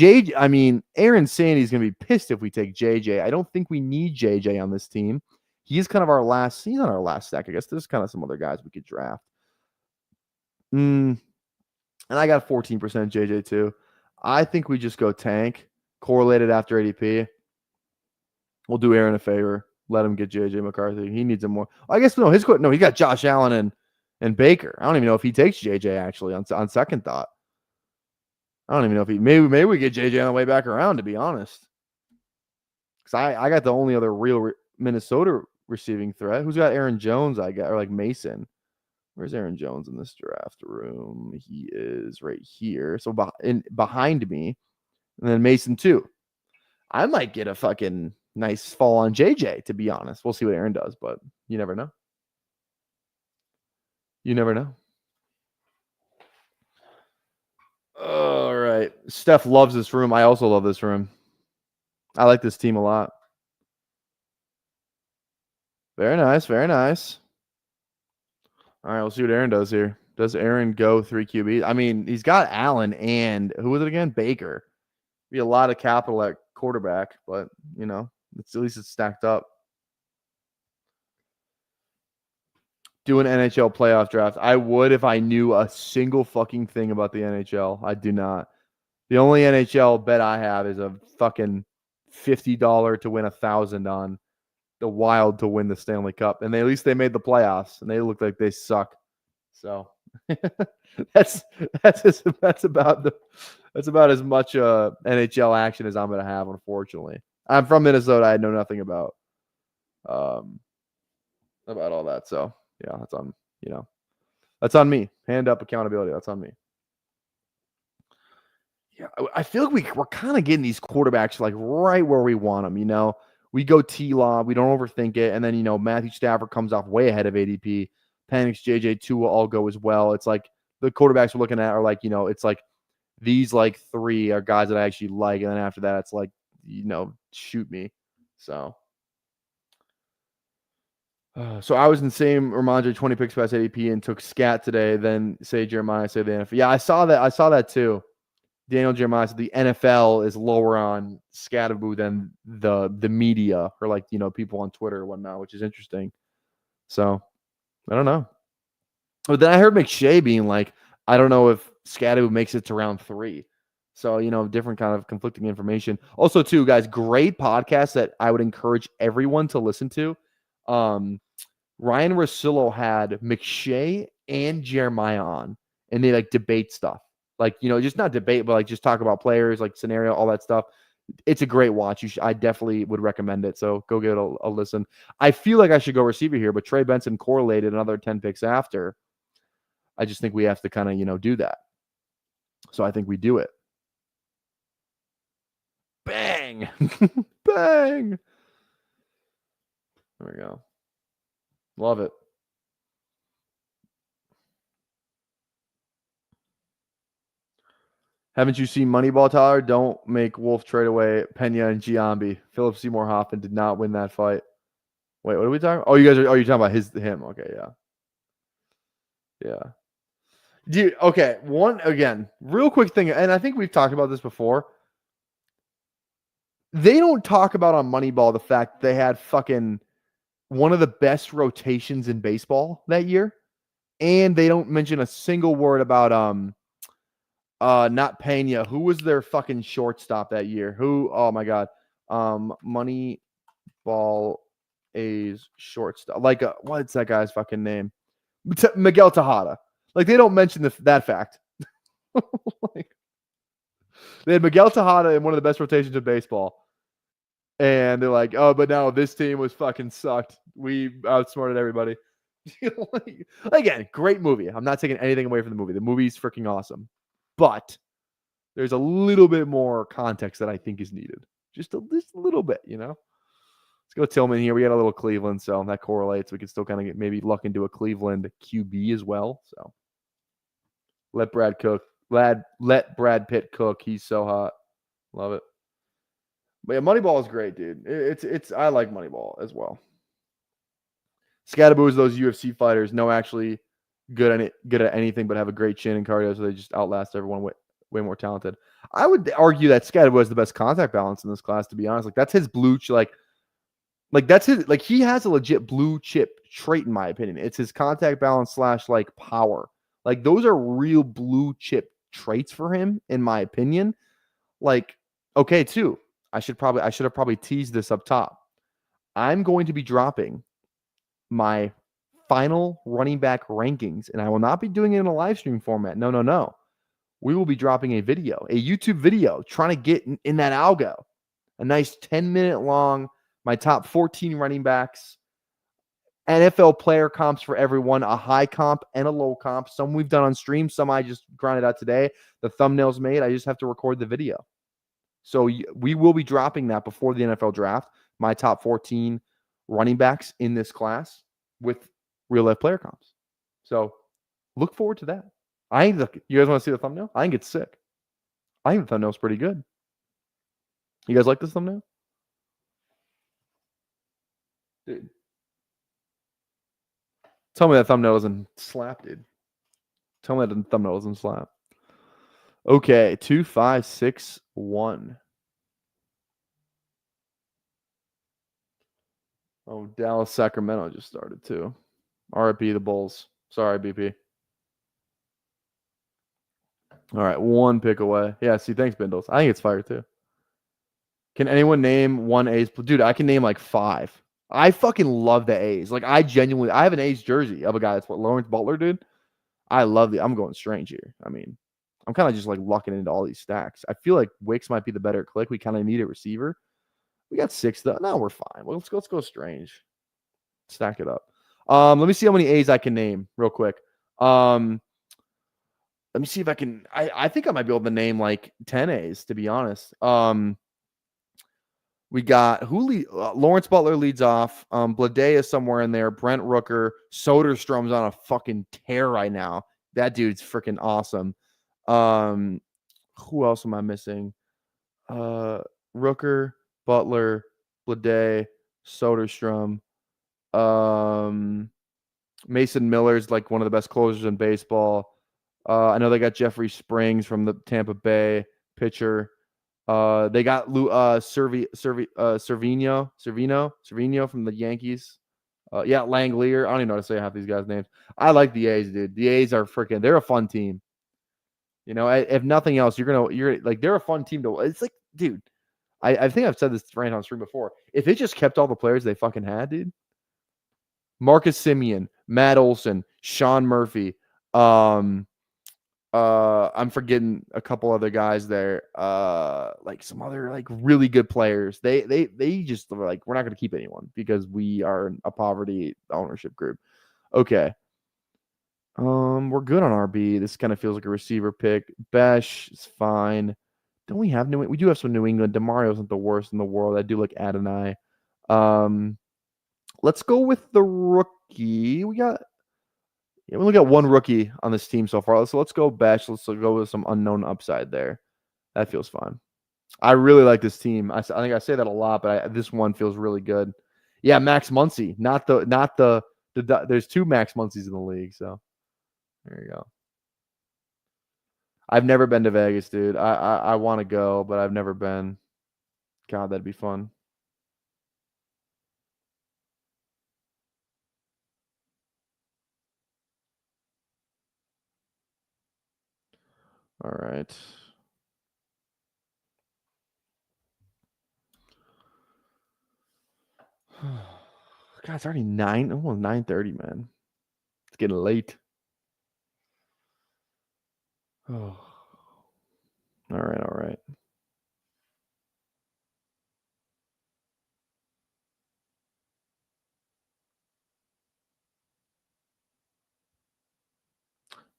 Aaron Sandy's gonna be pissed if we take JJ. I don't think we need JJ on this team. He's kind of our last. He's on our last stack. I guess there's kind of some other guys we could draft. And I got 14% JJ too. I think we just go Tank. Correlated after ADP. We'll do Aaron a favor. Let him get JJ McCarthy. He needs him more. I guess no. He got Josh Allen and Baker. I don't even know if he takes JJ actually on second thought. I don't even know if maybe we get JJ on the way back around, to be honest. Because I got the only other real Minnesota receiving threat. Who's got Aaron Jones? I got, or like Mason. Where's Aaron Jones in this draft room? He is right here. So behind me. And then Mason too. I might get a fucking nice fall on JJ, to be honest. We'll see what Aaron does, but you never know. You never know. All right. Steph loves this room. I also love this room. I like this team a lot. Very nice. Very nice. All right. We'll see what Aaron does here. Does Aaron go 3 QB? I mean, he's got Allen and who was it again? Baker. Be a lot of capital at quarterback, but, at least it's stacked up. Do an NHL playoff draft. I would if I knew a single fucking thing about the NHL. I do not. The only NHL bet I have is a fucking $50 to win 1,000 on the Wild to win the Stanley Cup, and at least they made the playoffs, and they look like they suck. So that's about as much NHL action as I'm gonna have. Unfortunately, I'm from Minnesota. I know nothing about all that. So yeah, that's on me. Hand up accountability. That's on me. Yeah, I feel like we're kind of getting these quarterbacks like right where we want them. We go T-Law, we don't overthink it, and then Matthew Stafford comes off way ahead of ADP. Penix, JJ, Tua all go as well. It's like the quarterbacks we're looking at are like it's like these like three are guys that I actually like, and then after that it's like shoot me. So I was in the same Ramondre 20 picks past ADP and took Scat today. Then say Jeremiah, say the NFL. Yeah, I saw that too. Daniel Jeremiah said the NFL is lower on Scatterboo than the media or like people on Twitter or whatnot, which is interesting. So I don't know. But then I heard McShay being like, I don't know if Scatterboo makes it to round 3. So different kind of conflicting information. Also, too, guys, great podcast that I would encourage everyone to listen to. Ryan Russillo had McShay and Jeremiah on, and they like debate stuff. Like, just not debate, but like just talk about players, like scenario, all that stuff. It's a great watch. I definitely would recommend it. So go give it a listen. I feel like I should go receiver here, but Trey Benson correlated another 10 picks after. I just think we have to kind of, do that. So I think we do it. Bang. Bang. There we go. Love it. Haven't you seen Moneyball, Tyler? Don't make Wolf trade away Pena and Giambi. Philip Seymour Hoffman did not win that fight. Wait, what are we talking about? Oh, you guys are talking about him. Okay, yeah. Yeah. Dude, okay. Real quick thing, and I think we've talked about this before. They don't talk about on Moneyball the fact they had fucking one of the best rotations in baseball that year. And they don't mention a single word about not Pena. Who was their fucking shortstop that year? Who? Oh my god. Moneyball A's shortstop. Like what's that guy's fucking name? Miguel Tejada. Like they don't mention that fact. Like, they had Miguel Tejada in one of the best rotations in baseball. And they're like, oh, but no, this team was fucking sucked. We outsmarted everybody. Again, great movie. I'm not taking anything away from the movie. The movie's freaking awesome. But there's a little bit more context that I think is needed. Just a little bit, Let's go Tillman here. We got a little Cleveland, so that correlates. We can still kind of get maybe luck into a Cleveland QB as well. So let Brad Pitt cook. He's so hot. Love it. But yeah, Moneyball is great, dude. It's I like Moneyball as well. Scatterboo is those UFC fighters, no actually good at anything, but have a great chin and cardio, so they just outlast everyone way more talented. I would argue that Scatterboo has the best contact balance in this class, to be honest. Like that's his blue that's his he has a legit blue chip trait in my opinion. It's his contact balance / like power. Like those are real blue chip traits for him, in my opinion. Like, okay, too. I should have probably teased this up top. I'm going to be dropping my final running back rankings, and I will not be doing it in a live stream format. No. We will be dropping a YouTube video, trying to get in that algo. A nice 10-minute long, my top 14 running backs, NFL player comps for everyone, a high comp and a low comp. Some we've done on stream, some I just grinded out today. The thumbnail's made. I just have to record the video. So we will be dropping that before the NFL draft, my top 14 running backs in this class with real-life player comps. So look forward to that. You guys want to see the thumbnail? I think it's sick. I think the thumbnail's pretty good. You guys like this thumbnail? Dude. Tell me that thumbnail doesn't slap, dude. Tell me that thumbnail doesn't slap. Okay, 2, 5, 6, 1. Oh, Dallas, Sacramento just started too. RIP the Bulls. Sorry, BP. All right, 1 pick away. Yeah, see, thanks, Bindles. I think it's fire too. Can anyone name one A's? Dude, I can name like 5. I fucking love the A's. Like, I have an A's jersey of a guy that's what Lawrence Butler, dude. I love I'm going strange here. I mean, I'm kind of just like lucking into all these stacks. I feel like Wicks might be the better click. We kind of need a receiver. We got 6 though. No, we're fine. Well, let's go strange. Stack it up. Let me see how many A's I can name real quick. Let me see if I can. I think I might be able to name like 10 A's, to be honest. We got Lawrence Butler leads off. Blade is somewhere in there. Brent Rooker. Soderstrom's on a fucking tear right now. That dude's freaking awesome. Who else am I missing? Rooker, Butler, Blade, Soderstrom. Mason Miller's like one of the best closers in baseball. I know they got Jeffrey Springs from the Tampa Bay pitcher. They got Servino from the Yankees. Yeah, Langlear. I don't even know how to say half these guys' names. I like the A's, dude. The A's are freaking. They're a fun team. You know, if nothing else, you're like they're a fun team to. It's like, dude. I think I've said this right on stream before. If they just kept all the players they fucking had, dude. Marcus Semien, Matt Olson, Sean Murphy. I'm forgetting a couple other guys there. Like some other like really good players. They just were like, we're not going to keep anyone because we are a poverty ownership group. Okay. We're good on RB. This kind of feels like a receiver pick. Besh is fine. Don't we have we do have some New England. DeMario isn't the worst in the world. I do like Adonai. Let's go with the rookie. We only got 1 rookie on this team so far. So let's go Besh. Let's go with some unknown upside there. That feels fun. I really like this team. I think I say that a lot, but this one feels really good. Yeah, Max Muncy. Not the there's 2 Max Muncies in the league. So there you go. I've never been to Vegas, dude. I want to go, but I've never been. God, that'd be fun. All right. God, it's already 9:30, man. It's getting late. Oh. All right.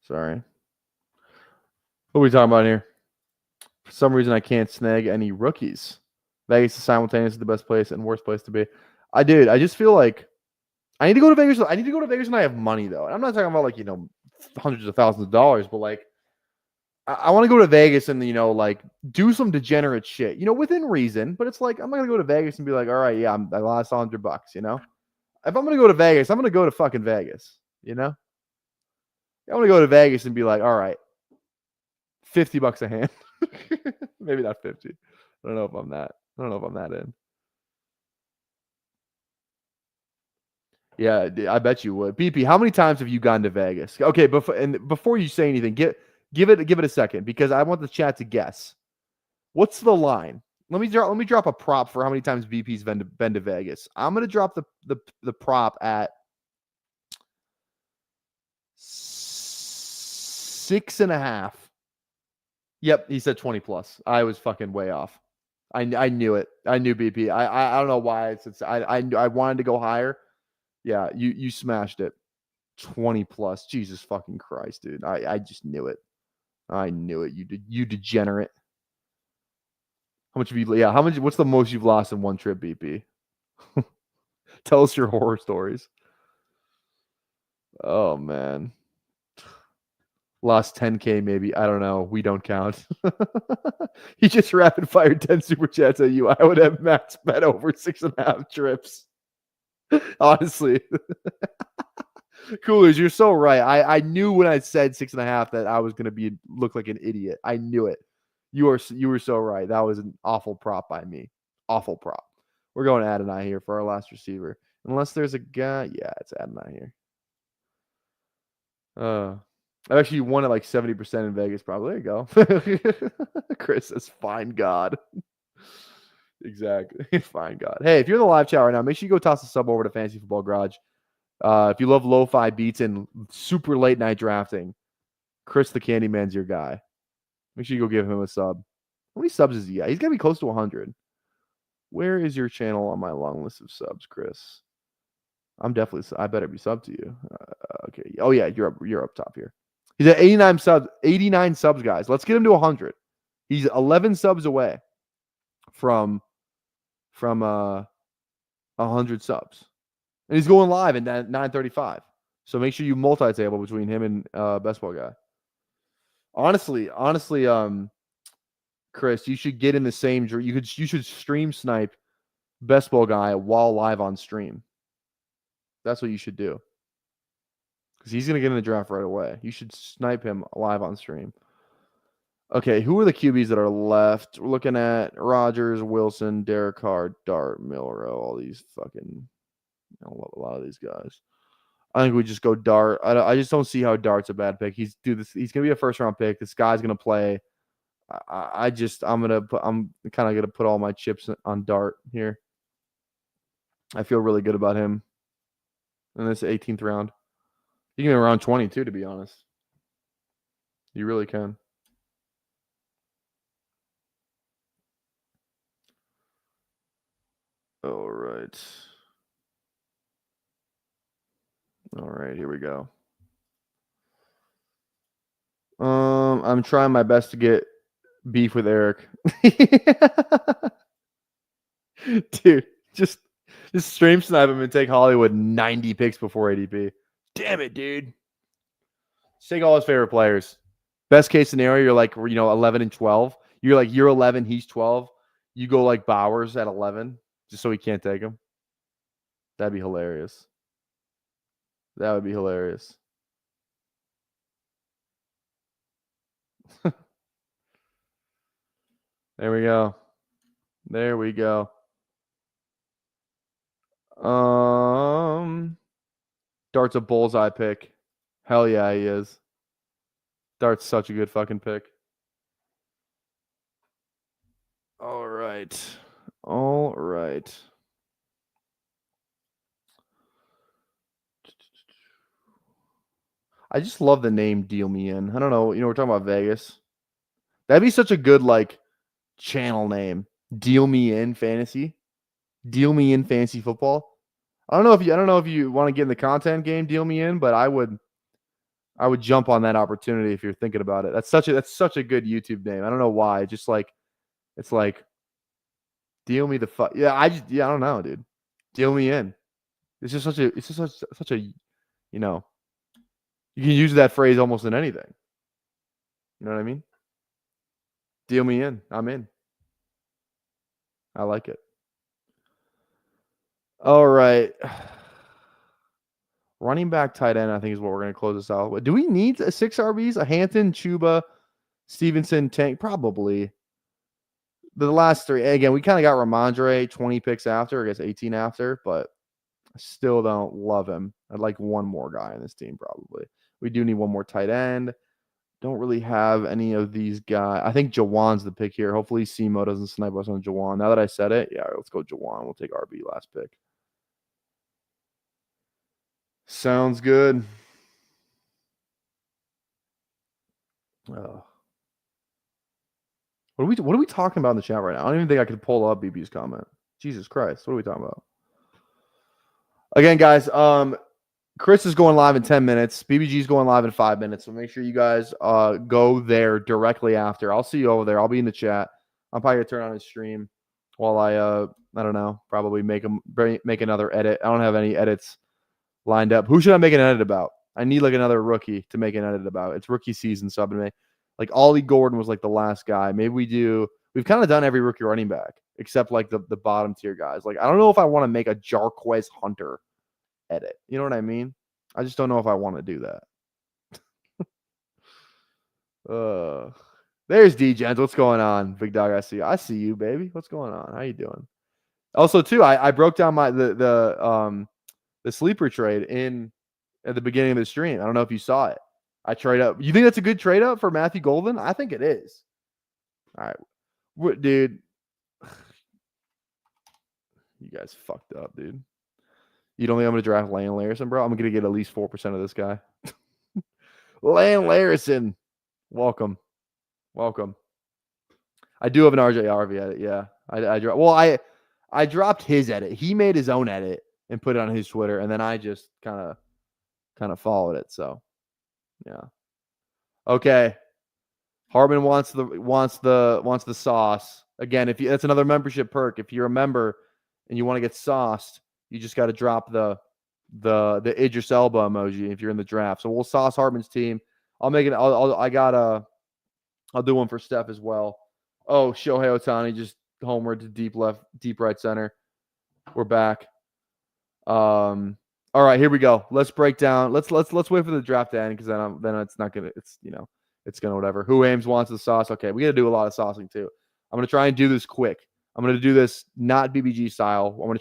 Sorry. What are we talking about here? For some reason, I can't snag any rookies. Vegas is simultaneously the best place and worst place to be. I just feel like I need to go to Vegas. I need to go to Vegas when I have money, though. And I'm not talking about like, hundreds of thousands of dollars, but like I want to go to Vegas and, like do some degenerate shit, within reason. But it's like I'm not going to go to Vegas and be like, all right, yeah, I lost $100, If I'm going to go to Vegas, I'm going to go to fucking Vegas, I want to go to Vegas and be like, all right, $50 a hand. Maybe not 50. I don't know if I'm that in. Yeah, I bet you would. BP, how many times have you gone to Vegas? Okay, before you say anything, give it a second because I want the chat to guess. What's the line? Let me drop a prop for how many times BP's been to Vegas. I'm gonna drop the prop at 6.5. Yep, he said 20 plus. I was fucking way off. I knew it. I knew BP. I don't know why I wanted to go higher. Yeah, you smashed it. 20 plus. Jesus fucking Christ, dude. I just knew it. I knew it. You degenerate. How much have you? Yeah, what's the most you've lost in one trip, BP? Tell us your horror stories. Oh man. Lost 10K maybe. I don't know. We don't count. He just rapid fired 10 super chats at you. I would have max bet over 6.5 trips. Honestly. Coolers, you're so right. I knew when I said 6.5 that I was gonna look like an idiot. I knew it. You were so right. That was an awful prop by me. Awful prop. We're going Adonai here for our last receiver. Unless there's a guy. Yeah, it's Adonai here. I've actually won it like 70% in Vegas, probably. There you go. Chris says, fine God. Exactly. Fine God. Hey, if you're in the live chat right now, make sure you go toss a sub over to Fantasy Football Garage. If you love lo-fi beats and super late night drafting, Chris the Candyman's your guy. Make sure you go give him a sub. How many subs is he got? He's got to be close to 100. Where is your channel on my long list of subs, Chris? I better be subbed to you. Okay. Oh yeah, you're up top here. He's at 89 subs, guys. Let's get him to 100. He's 11 subs away from 100 subs. And he's going live at 9:35. So make sure you multi-table between him and Best Ball Guy. Honestly, Chris, you should get in the same. You should stream snipe Best Ball Guy while live on stream. That's what you should do. Because he's gonna get in the draft right away. You should snipe him live on stream. Okay, who are the QBs that are left? We're looking at Rodgers, Wilson, Derek Carr, Dart, Milrow, all these fucking. I love a lot of these guys. I think we just go Dart. I just don't see how Dart's a bad pick. He's gonna be a first round pick. This guy's gonna play. I'm kind of gonna put all my chips on Dart here. I feel really good about him in this 18th round. You can be around 22, to be honest. You really can. All right. All right, here we go. I'm trying my best to get beef with Eric. Dude, just stream snipe him and take Hollywood 90 picks before ADP. Damn it, dude. Just take all his favorite players. Best case scenario, you're like, 11 and 12. You're 11, he's 12. You go like Bowers at 11 just so he can't take him. That'd be hilarious. That would be hilarious. There we go. There we go. Dart's a bullseye pick. Hell yeah, he is. Dart's such a good fucking pick. All right. All right. I just love the name Deal Me In. I don't know. We're talking about Vegas. That'd be such a good channel name. Deal Me In Fantasy. Deal Me In Fantasy Football. I don't know if you want to get in the content game, Deal Me In, but I would jump on that opportunity if you're thinking about it. That's such a good YouTube name. I don't know why. Just it's like deal me the fuck. Yeah, I don't know, dude. Deal me in. It's just such a you can use that phrase almost in anything. You know what I mean? Deal me in. I'm in. I like it. All right. Running back, tight end, I think is what we're going to close this out with. Do we need 6 RBs? A Hampton, Chuba, Stevenson, Tank? Probably. The last 3. Again, we kind of got Ramondre 20 picks after, I guess 18 after, but I still don't love him. I'd like one more guy on this team, probably. We do need one more tight end. Don't really have any of these guys. I think Jawan's the pick here. Hopefully, Simo doesn't snipe us on Jawan. Now that I said it, yeah, let's go Jawan. We'll take RB last pick. Sounds good. What are we talking about in the chat right now? I don't even think I could pull up BB's comment. Jesus Christ, what are we talking about? Again, guys, Chris is going live in 10 minutes. BBG is going live in 5 minutes. So make sure you guys go there directly after. I'll see you over there. I'll be in the chat. I'm probably gonna turn on his stream while I don't know, probably make another edit. I don't have any edits lined up. Who should I make an edit about? I need like another rookie to make an edit about. It's rookie season, so I've been like Ollie Gordon was like the last guy. Maybe we've kind of done every rookie running back except like the bottom tier guys. Like I don't know if I want to make a Jarquez Hunter edit. You know what I mean? I just don't know if I want to do that. There's D-Gens. What's going on, big dog? I see you, baby. What's going on? How you doing? Also, too, I broke down the sleeper trade in at the beginning of the stream. I don't know if you saw it. I trade up. You think that's a good trade up for Matthew Golden? I think it is. All right, dude. You guys fucked up, dude. You don't think I'm gonna draft Lane Larison, bro? I'm gonna get at least 4% of this guy. Lane Larison, welcome. I do have an RJ Harvey edit. Yeah, I dropped his edit. He made his own edit and put it on his Twitter, and then I just kind of followed it. So, yeah. Okay. Hartman wants the sauce again. That's another membership perk. If you're a member and you want to get sauced, you just got to drop the Idris Elba emoji if you're in the draft. So we'll sauce Hartman's team. I'll make it. I'll do one for Steph as well. Oh, Shohei Ohtani just homered to deep left, deep right center. We're back. All right, here we go. Let's break down. Let's wait for the draft to end because then it's not gonna. It's gonna whatever. Who Ames wants the sauce? Okay, we got to do a lot of saucing too. I'm gonna try and do this quick. I'm gonna do this not BBG style. I'm gonna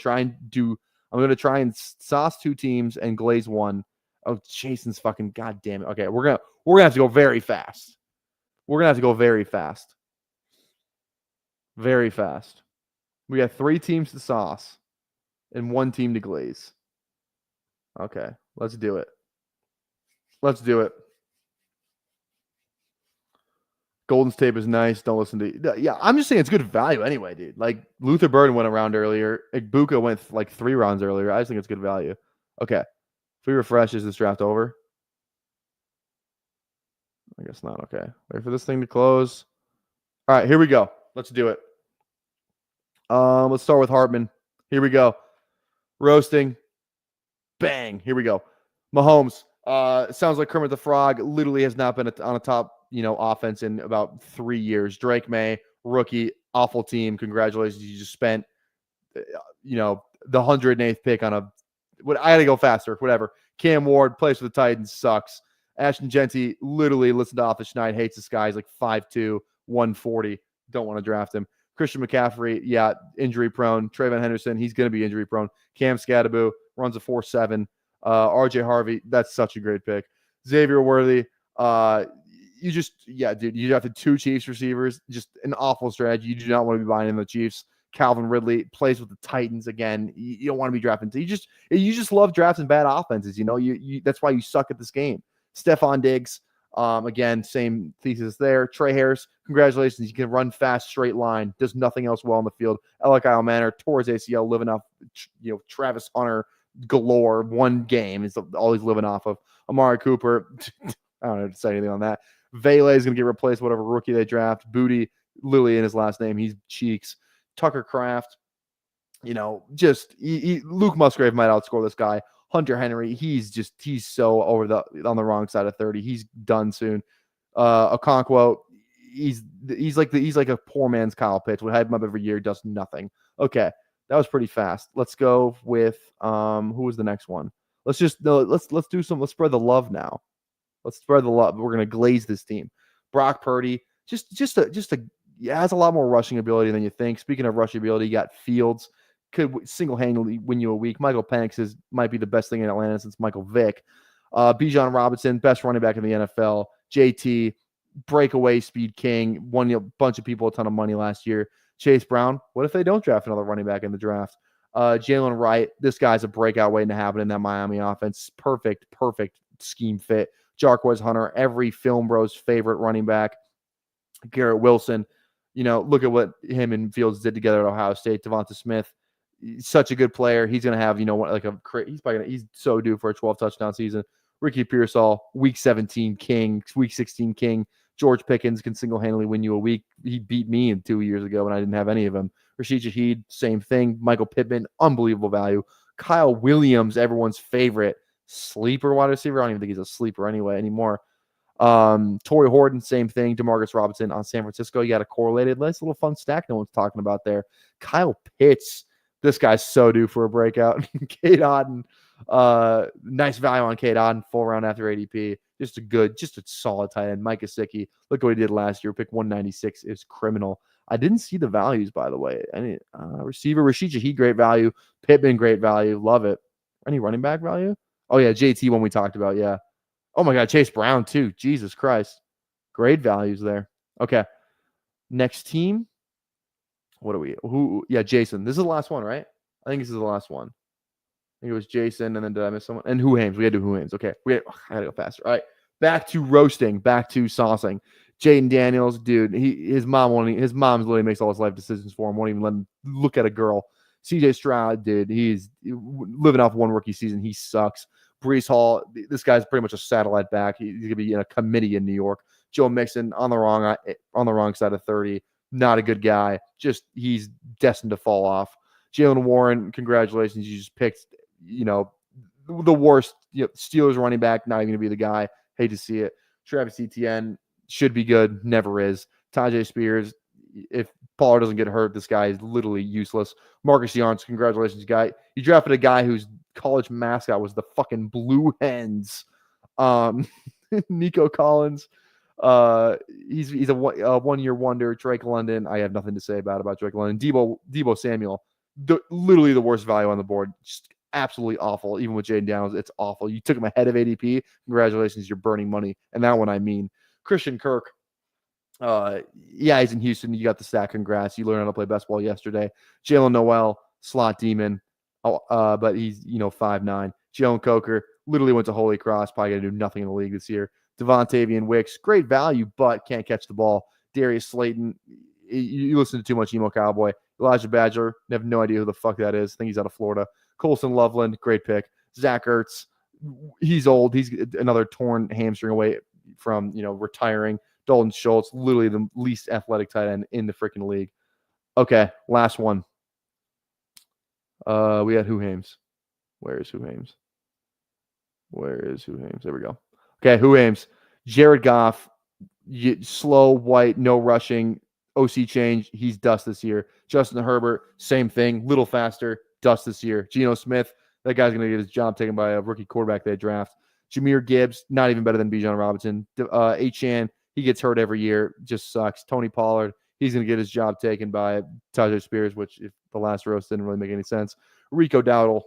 try and sauce 2 teams and glaze 1. Oh, Jason's fucking goddamn it. Okay, we're gonna have to go very fast. We're gonna have to go very fast. Very fast. We got 3 teams to sauce and 1 team to glaze. Okay, let's do it. Golden's tape is nice. Don't listen to. Yeah, I'm just saying it's good value anyway, dude. Like Luther Burden went around earlier. Igbuka went like 3 rounds earlier. I just think it's good value. Okay, if we refresh, is this draft over? I guess not. Okay, wait for this thing to close. All right, here we go. Let's do it. Let's start with Hartman. Here we go. Roasting. Bang. Here we go. Mahomes. Sounds like Kermit the Frog literally has not been on a top, offense in about 3 years. Drake May, rookie, awful team. Congratulations. You just spent, the 108th pick on I got to go faster. Whatever. Cam Ward plays for the Titans. Sucks. Ashton Genty literally listened to Office Schneid. Hates this guy. He's like 5'2", 140. Don't want to draft him. Christian McCaffrey, yeah, injury prone. Trayvon Henderson, he's going to be injury prone. Cam Scadaboo runs a 4.7. RJ Harvey, that's such a great pick. Xavier Worthy, dude, you drafted 2 Chiefs receivers. Just an awful strategy. You do not want to be buying in the Chiefs. Calvin Ridley plays with the Titans again. You don't want to be drafting. You just love drafting bad offenses. That's why you suck at this game. Stephon Diggs, again, same thesis there. Trey Harris, congratulations. You can run fast, straight line. Does nothing else well on the field. Alec Manor, tore his ACL, living off, Travis Hunter galore. 1 game is all he's living off of. Amari Cooper, I don't know to say anything on that. Vele is going to get replaced, whatever rookie they draft. Booty, Lily in his last name. He's cheeks. Tucker Kraft, Luke Musgrave might outscore this guy. Hunter Henry, he's so on the wrong side of 30. He's done soon. Okonkwo, he's like a poor man's Kyle Pitts. We hype him up every year, does nothing. Okay, that was pretty fast. Let's go with who was the next one? Let's spread the love now. Let's spread the love. We're gonna glaze this team. Brock Purdy, has a lot more rushing ability than you think. Speaking of rushing ability, you got Fields. Could single-handedly win you a week. Michael Penix might be the best thing in Atlanta since Michael Vick. Bijan Robinson, best running back in the NFL. JT, breakaway speed king, won a bunch of people a ton of money last year. Chase Brown, what if they don't draft another running back in the draft? Jalen Wright, this guy's a breakout waiting to happen in that Miami offense. Perfect scheme fit. Jarquez Hunter, every film bro's favorite running back. Garrett Wilson, look at what him and Fields did together at Ohio State. Devonta Smith, such a good player. He's going to have, he's so due for a 12 touchdown season. Ricky Pearsall, week 17 king, week 16 king. George Pickens can single-handedly win you a week. He beat me 2 years ago when I didn't have any of them. Rashid Shaheed, same thing. Michael Pittman, unbelievable value. Kyle Williams, everyone's favorite. sleeper wide receiver. I don't even think he's a sleeper anyway anymore. Torrey Horton, same thing. Demarcus Robinson on San Francisco. You got a correlated, nice little fun stack no one's talking about there. Kyle Pitts, this guy's so due for a breakout. Cade Otton, nice value on Cade Otton, full round after ADP. Just a solid tight end. Mike Gesicki, look what he did last year. Pick 196 is criminal. I didn't see the values, by the way. Any receiver, Rashid Shaheed, great value. Pittman, great value. Love it. Any running back value? Oh, yeah, JT, one we talked about, yeah. Oh, my God, Chase Brown, too. Jesus Christ. Great values there. Okay. Next team. What are we? Yeah, Jason. This is the last one, right? I think this is the last one. I think it was Jason, and then did I miss someone? And Who Hames. We had to do Who Hames. Okay. I got to go faster. All right. Back to roasting. Back to saucing. Jaden Daniels, dude, his mom's literally makes all his life decisions for him. Won't even let him look at a girl. CJ Stroud, dude, he's living off one rookie season. He sucks. Breece Hall, this guy's pretty much a satellite back. He's gonna be in a committee in New York. Joe Mixon on the wrong side of 30. Not a good guy. Just he's destined to fall off. Jalen Warren, congratulations. You just picked, the worst Steelers running back. Not even gonna be the guy. Hate to see it. Travis Etienne should be good. Never is. Tajay Spears, if Pollard doesn't get hurt, this guy is literally useless. Marcus Yarns, congratulations, guy. You drafted a guy whose college mascot was the fucking Blue Hens. Nico Collins, he's a one-year wonder. Drake London, I have nothing to say about Drake London. Debo Samuel, literally the worst value on the board. Just absolutely awful. Even with Jaden Daniels, it's awful. You took him ahead of ADP. Congratulations, you're burning money. And that one I mean. Christian Kirk, yeah, he's in Houston. You got the stack. Congrats. You learned how to play best ball yesterday. Jalen Noel, slot demon. But he's, 5'9". Jalen Coker literally went to Holy Cross. Probably going to do nothing in the league this year. Devontavian Wicks, great value, but can't catch the ball. Darius Slayton, you listen to too much Emo Cowboy. Elijah Badger, have no idea who the fuck that is. I think he's out of Florida. Colson Loveland, great pick. Zach Ertz, he's old. He's another torn hamstring away from, retiring. Dalton Schultz, literally the least athletic tight end in the freaking league. Okay, last one. We had Who Hames. Where is Who Hames? There we go. Okay, Who Hames. Jared Goff, slow, white, no rushing, OC change. He's dust this year. Justin Herbert, same thing, little faster, dust this year. Geno Smith, that guy's going to get his job taken by a rookie quarterback they draft. Jameer Gibbs, not even better than Bijan Robinson. Achane, he gets hurt every year, just sucks. Tony Pollard, he's going to get his job taken by Tajay Spears, which if the last roast didn't really make any sense. Rico Dowdle,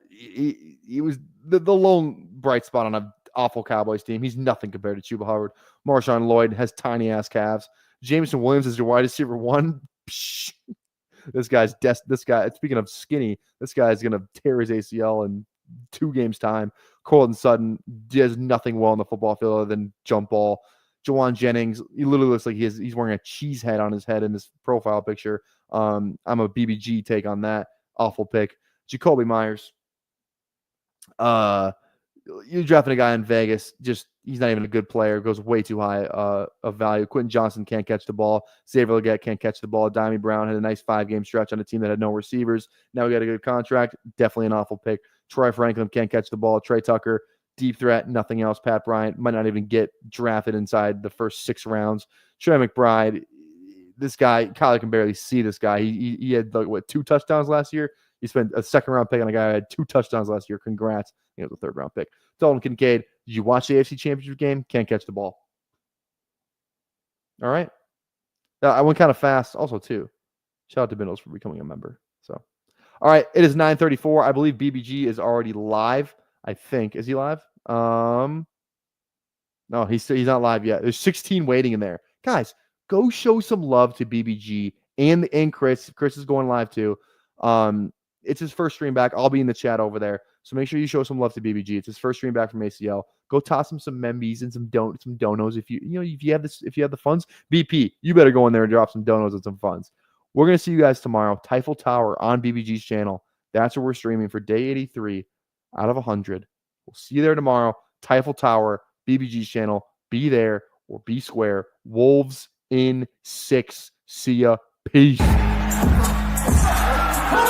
he was the lone bright spot on an awful Cowboys team. He's nothing compared to Chuba Hubbard. Marshawn Lloyd has tiny-ass calves. Jameson Williams is your wide receiver one. Psh, this guy, speaking of skinny, this guy is going to tear his ACL in 2 games' time. Cortland Sutton does nothing well on the football field other than jump ball. Jawan Jennings, he literally looks like he's wearing a cheese head on his head in this profile picture. I'm a BBG take on that. Awful pick. Jacoby Myers. You drafted a guy in Vegas. Just he's not even a good player. Goes way too high of value. Quentin Johnson can't catch the ball. Xavier Legette can't catch the ball. Dimey Brown had a nice 5-game stretch on a team that had no receivers. Now we got a good contract. Definitely an awful pick. Troy Franklin can't catch the ball. Trey Tucker, deep threat, nothing else. Pat Bryant might not even get drafted inside the first 6 rounds. Trey McBride, this guy, Kyler can barely see this guy. He had 2 touchdowns last year. He spent a 2nd-round pick on a guy who had 2 touchdowns last year. Congrats. He was a 3rd-round pick. Dalton Kincaid, did you watch the AFC Championship game? Can't catch the ball. All right. I went kind of fast also, too. Shout out to Bindles for becoming a member. So, all right. It is 9:34. I believe BBG is already live. I think. Is he live? No, he's not live yet. There's 16 waiting in there. Guys, go show some love to BBG and Chris. Chris is going live, too. It's his first stream back. I'll be in the chat over there. So make sure you show some love to BBG. It's his first stream back from ACL. Go toss him some membies and some donos if you have the funds. BP, you better go in there and drop some donos and some funds. We're gonna see you guys tomorrow. Typhel Tower on BBG's channel. That's where we're streaming for day 83 out of 100. We'll see you there tomorrow. Typhel Tower, BBG's channel. Be there or be square. Wolves in 6. See ya. Peace. Come on!